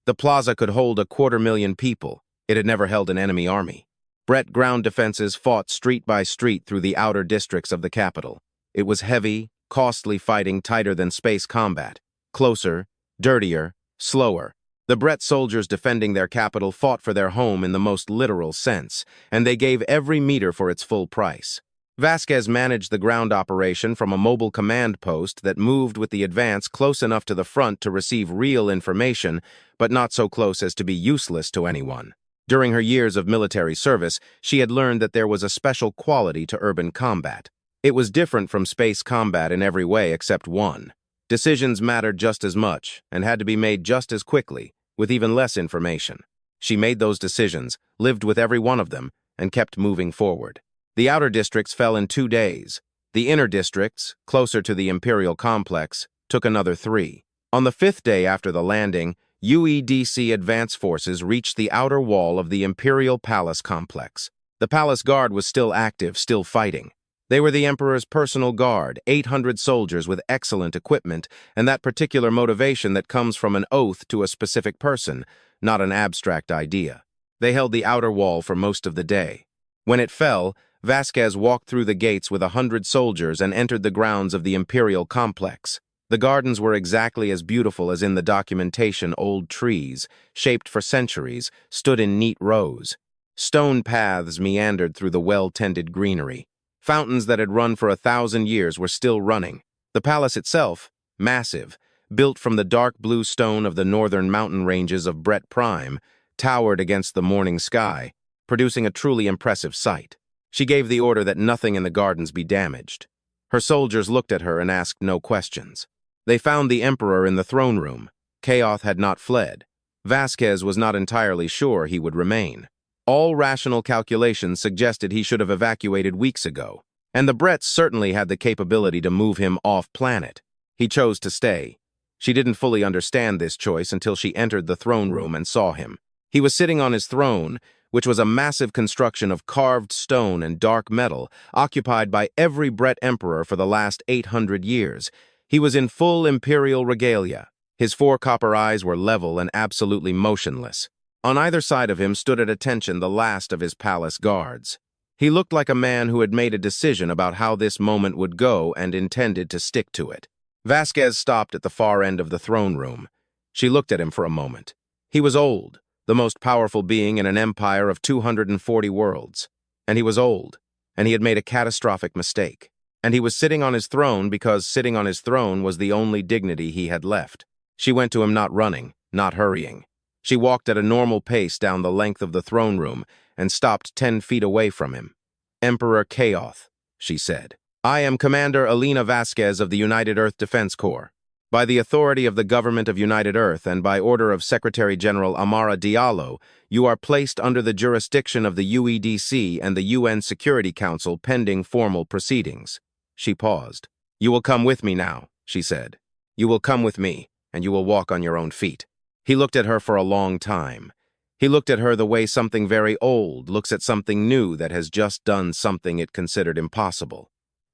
The plaza could hold 250,000 people. It had never held an enemy army. Bret ground defenses fought street by street through the outer districts of the capital. It was heavy, costly fighting tighter than space combat. Closer, dirtier, slower. The Bret soldiers defending their capital fought for their home in the most literal sense, and they gave every meter for its full price. Vasquez managed the ground operation from a mobile command post that moved with the advance close enough to the front to receive real information, but not so close as to be useless to anyone. During her years of military service, she had learned that there was a special quality to urban combat. It was different from space combat in every way except one. Decisions mattered just as much and had to be made just as quickly, with even less information. She made those decisions, lived with every one of them, and kept moving forward. The outer districts fell in 2 days. The inner districts, closer to the Imperial complex, took another 3. On the 5th day after the landing, UEDC advance forces reached the outer wall of the Imperial Palace complex. The Palace Guard was still active, still fighting. They were the Emperor's personal guard, 800 soldiers with excellent equipment, and that particular motivation that comes from an oath to a specific person, not an abstract idea. They held the outer wall for most of the day. When it fell, Vasquez walked through the gates with 100 soldiers and entered the grounds of the Imperial complex. The gardens were exactly as beautiful as in the documentation. Old trees, shaped for centuries, stood in neat rows. Stone paths meandered through the well-tended greenery. Fountains that had run for 1,000 years were still running. The palace itself, massive, built from the dark blue stone of the northern mountain ranges of Bret Prime, towered against the morning sky, producing a truly impressive sight. She gave the order that nothing in the gardens be damaged. Her soldiers looked at her and asked no questions. They found the Emperor in the throne room. Chaos had not fled. Vasquez was not entirely sure he would remain. All rational calculations suggested he should have evacuated weeks ago, and the Brets certainly had the capability to move him off-planet. He chose to stay. She didn't fully understand this choice until she entered the throne room and saw him. He was sitting on his throne, which was a massive construction of carved stone and dark metal, occupied by every Bret Emperor for the last 800 years. He was in full imperial regalia. His 4 copper eyes were level and absolutely motionless. On either side of him stood at attention the last of his palace guards. He looked like a man who had made a decision about how this moment would go and intended to stick to it. Vasquez stopped at the far end of the throne room. She looked at him for a moment. He was old, the most powerful being in an empire of 240 worlds. And he was old, and he had made a catastrophic mistake. And he was sitting on his throne because sitting on his throne was the only dignity he had left. She went to him not running, not hurrying. She walked at a normal pace down the length of the throne room and stopped 10 feet away from him. Emperor Chaos, she said. I am Commander Alina Vasquez of the United Earth Defense Corps. By the authority of the government of United Earth and by order of Secretary-General Amara Diallo, you are placed under the jurisdiction of the UEDC and the UN Security Council pending formal proceedings. She paused. You will come with me now, she said. You will come with me, and you will walk on your own feet. He looked at her for a long time. He looked at her the way something very old looks at something new that has just done something it considered impossible.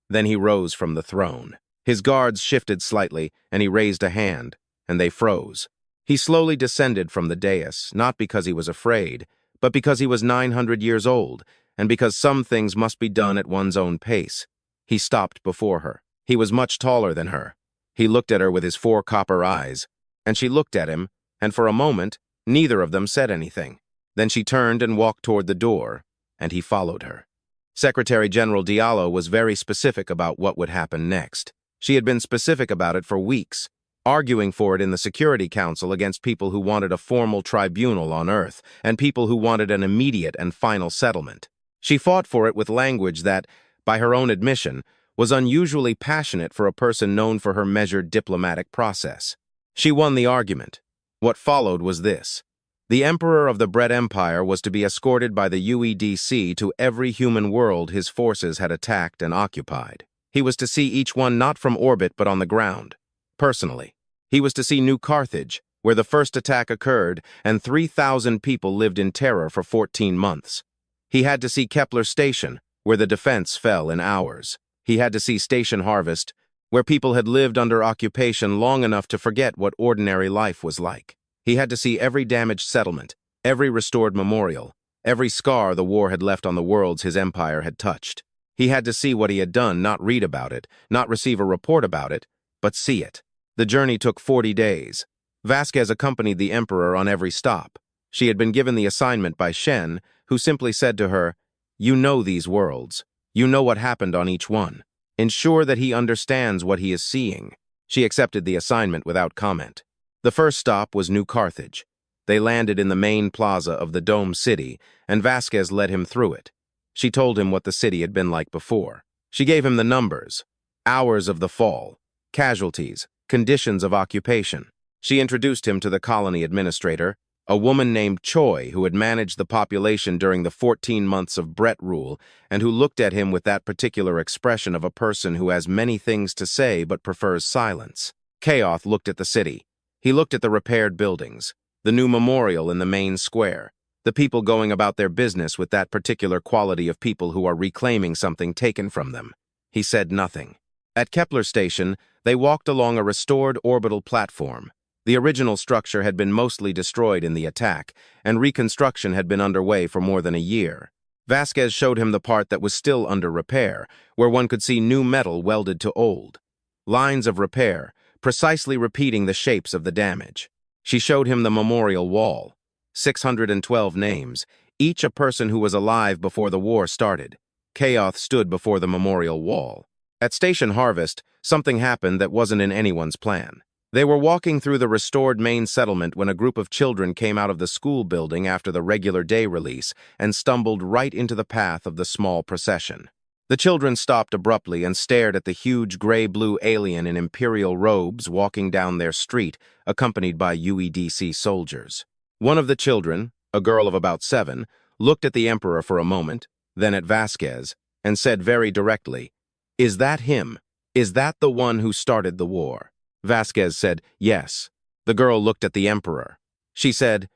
Then he rose from the throne. His guards shifted slightly, and he raised a hand, and they froze. He slowly descended from the dais, not because he was afraid, but because he was 900 years old, and because some things must be done at one's own pace. He stopped before her. He was much taller than her. He looked at her with his 4 copper eyes, and she looked at him, and for a moment, neither of them said anything. Then she turned and walked toward the door, and he followed her. Secretary-General Diallo was very specific about what would happen next. She had been specific about it for weeks, arguing for it in the Security Council against people who wanted a formal tribunal on Earth and people who wanted an immediate and final settlement. She fought for it with language that, by her own admission, was unusually passionate for a person known for her measured diplomatic process. She won the argument. What followed was this. The Emperor of the Bret Empire was to be escorted by the UEDC to every human world his forces had attacked and occupied. He was to see each one not from orbit but on the ground, personally. He was to see New Carthage, where the first attack occurred and 3,000 people lived in terror for 14 months. He had to see Kepler Station, where the defense fell in hours. He had to see Station Harvest, where people had lived under occupation long enough to forget what ordinary life was like. He had to see every damaged settlement, every restored memorial, every scar the war had left on the worlds his empire had touched. He had to see what he had done, not read about it, not receive a report about it, but see it. The journey took 40 days. Vasquez accompanied the emperor on every stop. She had been given the assignment by Shen, who simply said to her, "You know these worlds. You know what happened on each one. Ensure that he understands what he is seeing." She accepted the assignment without comment. The first stop was New Carthage. They landed in the main plaza of the Dome City, and Vasquez led him through it. She told him what the city had been like before. She gave him the numbers, hours of the fall, casualties, conditions of occupation. She introduced him to the colony administrator, a woman named Choi who had managed the population during the 14 months of Bret rule and who looked at him with that particular expression of a person who has many things to say but prefers silence. Chaos looked at the city. He looked at the repaired buildings, the new memorial in the main square, the people going about their business with that particular quality of people who are reclaiming something taken from them. He said nothing. At Kepler Station, they walked along a restored orbital platform. The original structure had been mostly destroyed in the attack, and reconstruction had been underway for more than a year. Vasquez showed him the part that was still under repair, where one could see new metal welded to old. Lines of repair, precisely repeating the shapes of the damage. She showed him the memorial wall. 612 names, each a person who was alive before the war started. Chaos stood before the memorial wall. At Station Harvest, something happened that wasn't in anyone's plan. They were walking through the restored main settlement when a group of children came out of the school building after the regular day release and stumbled right into the path of the small procession. The children stopped abruptly and stared at the huge gray-blue alien in imperial robes walking down their street, accompanied by UEDC soldiers. One of the children, a girl of about 7, looked at the emperor for a moment, then at Vasquez, and said very directly, "Is that him? Is that the one who started the war?" Vasquez said, "Yes." The girl looked at the emperor. She said,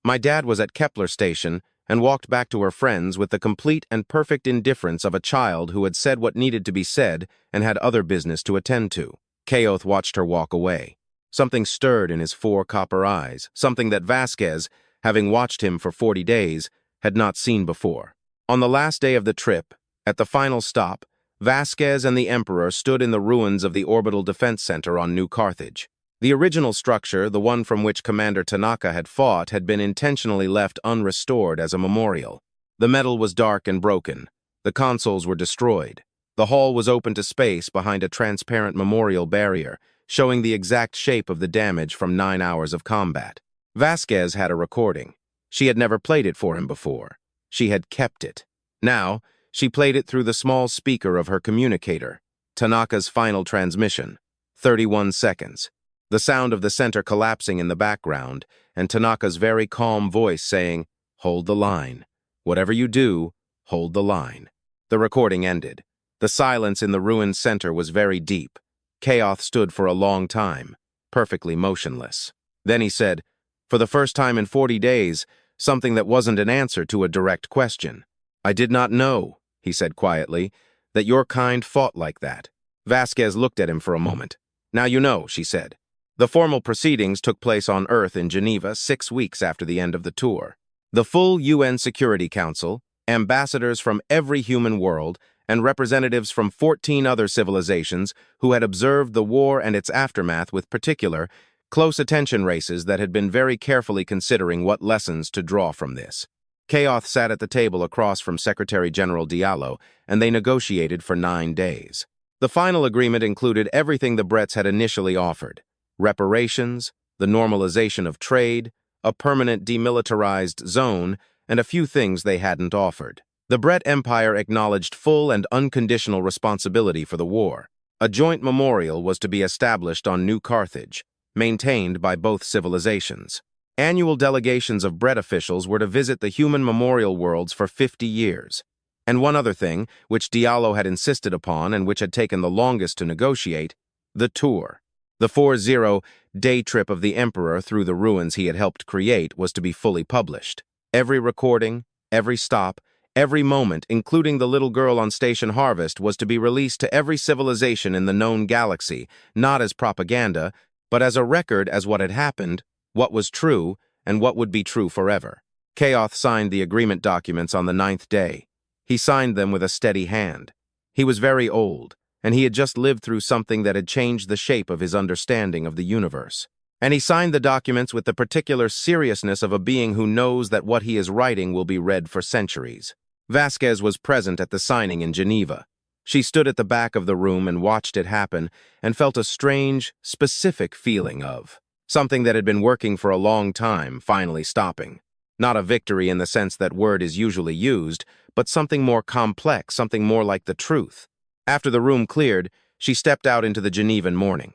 "My dad was at Kepler Station and walked back to her friends with the complete and perfect indifference of a child who had said what needed to be said and had other business to attend to." Chaos watched her walk away. Something stirred in his 4 copper eyes, something that Vasquez, having watched him for 40 days, had not seen before. On the last day of the trip, at the final stop, Vasquez and the Emperor stood in the ruins of the Orbital Defense Center on New Carthage. The original structure, the one from which Commander Tanaka had fought, had been intentionally left unrestored as a memorial. The metal was dark and broken. The consoles were destroyed. The hall was open to space behind a transparent memorial barrier, showing the exact shape of the damage from 9 hours of combat. Vasquez had a recording. She had never played it for him before. She had kept it. Now, She played it through the small speaker of her communicator. Tanaka's final transmission. 31 seconds. The sound of the center collapsing in the background, and Tanaka's very calm voice saying, "Hold the line. Whatever you do, hold the line." The recording ended. The silence in the ruined center was very deep. Kaoth stood for a long time, perfectly motionless. Then he said, "For the first time in 40 days, something that wasn't an answer to a direct question. I did not know," he said quietly, "that your kind fought like that." Vasquez looked at him for a moment. "Now you know," she said. The formal proceedings took place on Earth in Geneva 6 weeks after the end of the tour. The full UN Security Council, ambassadors from every human world, and representatives from 14 other civilizations who had observed the war and its aftermath with particular, close attention races that had been very carefully considering what lessons to draw from this. Kaoth sat at the table across from Secretary-General Diallo, and they negotiated for 9 days. The final agreement included everything the Brets had initially offered: reparations, the normalization of trade, a permanent demilitarized zone, and a few things they hadn't offered. The Bret Empire acknowledged full and unconditional responsibility for the war. A joint memorial was to be established on New Carthage, maintained by both civilizations. Annual delegations of Bret officials were to visit the human memorial worlds for 50 years. And one other thing, which Diallo had insisted upon and which had taken the longest to negotiate, the tour. The 40-day trip of the Emperor through the ruins he had helped create was to be fully published. Every recording, every stop, every moment, including the little girl on Station Harvest, was to be released to every civilization in the known galaxy, not as propaganda, but as a record as what had happened, what was true, and what would be true forever. Kaoth signed the agreement documents on the 9th day. He signed them with a steady hand. He was very old, and he had just lived through something that had changed the shape of his understanding of the universe. And he signed the documents with the particular seriousness of a being who knows that what he is writing will be read for centuries. Vasquez was present at the signing in Geneva. She stood at the back of the room and watched it happen and felt a strange, specific feeling of something that had been working for a long time finally stopping. Not a victory in the sense that word is usually used, but something more complex, something more like the truth. After the room cleared, she stepped out into the Genevan morning.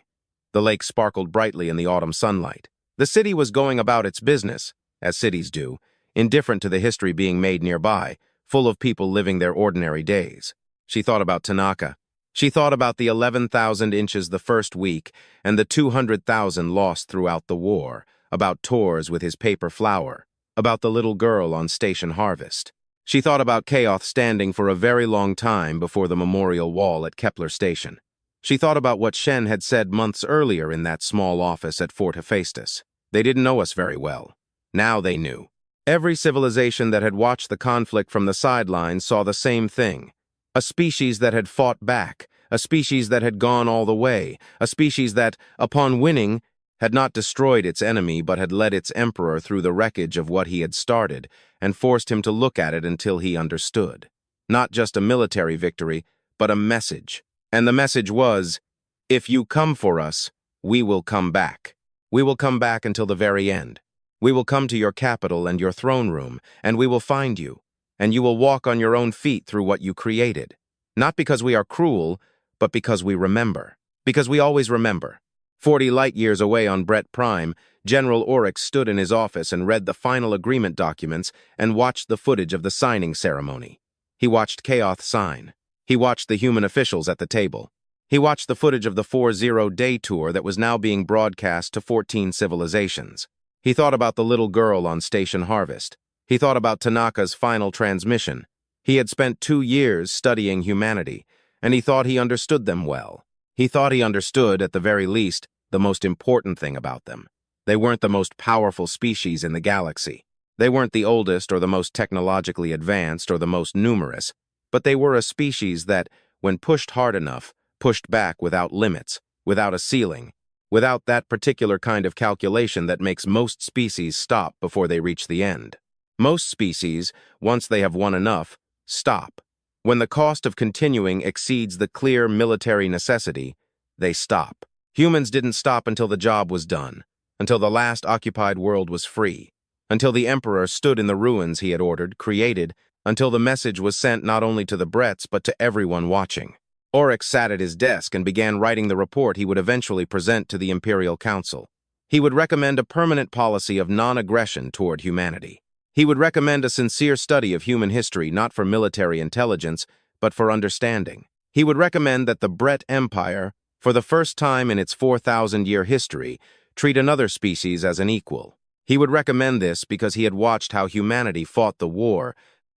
The lake sparkled brightly in the autumn sunlight. The city was going about its business, as cities do, indifferent to the history being made nearby, full of people living their ordinary days. She thought about Tanaka. She thought about the 11,000 inches the first week and the 200,000 lost throughout the war, about tours with his paper flower, about the little girl on Station Harvest. She thought about Kaoth standing for a very long time before the memorial wall at Kepler Station. She thought about what Shen had said months earlier in that small office at Fort Hephaestus. They didn't know us very well. Now they knew. Every civilization that had watched the conflict from the sidelines saw the same thing. A species that had fought back, a species that had gone all the way, a species that, upon winning, had not destroyed its enemy but had led its emperor through the wreckage of what he had started and forced him to look at it until he understood. Not just a military victory, but a message. And the message was, if you come for us, we will come back. We will come back until the very end. We will come to your capital and your throne room, and we will find you, and you will walk on your own feet through what you created. Not because we are cruel, but because we remember. Because we always remember. 40 light-years away on Bret Prime, General Oryx stood in his office and read the final agreement documents and watched the footage of the signing ceremony. He watched Kaoth sign. He watched the human officials at the table. He watched the footage of the 40-day tour that was now being broadcast to 14 civilizations. He thought about the little girl on Station Harvest. He thought about Tanaka's final transmission. He had spent 2 years studying humanity, and he thought he understood them well. He thought he understood, at the very least, the most important thing about them. They weren't the most powerful species in the galaxy. They weren't the oldest or the most technologically advanced or the most numerous, but they were a species that, when pushed hard enough, pushed back without limits, without a ceiling, without that particular kind of calculation that makes most species stop before they reach the end. Most species, once they have won enough, stop. When the cost of continuing exceeds the clear military necessity, they stop. Humans didn't stop until the job was done, until the last occupied world was free, until the Emperor stood in the ruins he had ordered, created, until the message was sent not only to the Brets but to everyone watching. Oryx sat at his desk and began writing the report he would eventually present to the Imperial Council. He would recommend a permanent policy of non-aggression toward humanity. He would recommend a sincere study of human history not for military intelligence, but for understanding. He would recommend that the Bret Empire, for the first time in its 4,000-year history, treat another species as an equal. He would recommend this because he had watched how humanity fought the war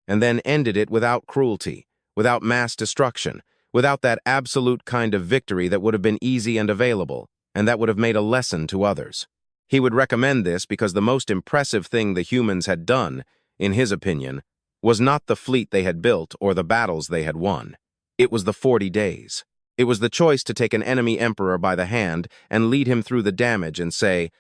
and then ended it without cruelty, without mass destruction, without that absolute kind of victory that would have been easy and available, and that would have made a lesson to others. He would recommend this because the most impressive thing the humans had done, in his opinion, was not the fleet they had built or the battles they had won. It was the 40 days. It was the choice to take an enemy emperor by the hand and lead him through the damage and say,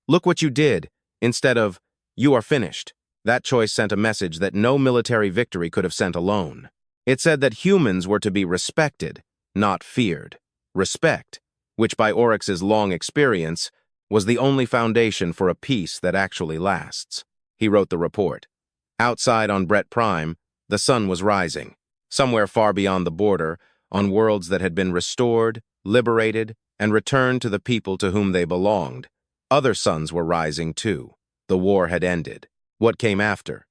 "Look what you did," instead of, "You are finished." That choice sent a message that no military victory could have sent alone. It said that humans were to be respected, not feared. Respect, which by Oryx's long experience, was the only foundation for a peace that actually lasts. He wrote the report. Outside on Bret Prime, the sun was rising. Somewhere far beyond the border, on worlds that had been restored, liberated, and returned to the people to whom they belonged, other suns were rising too. The war had ended. What came after?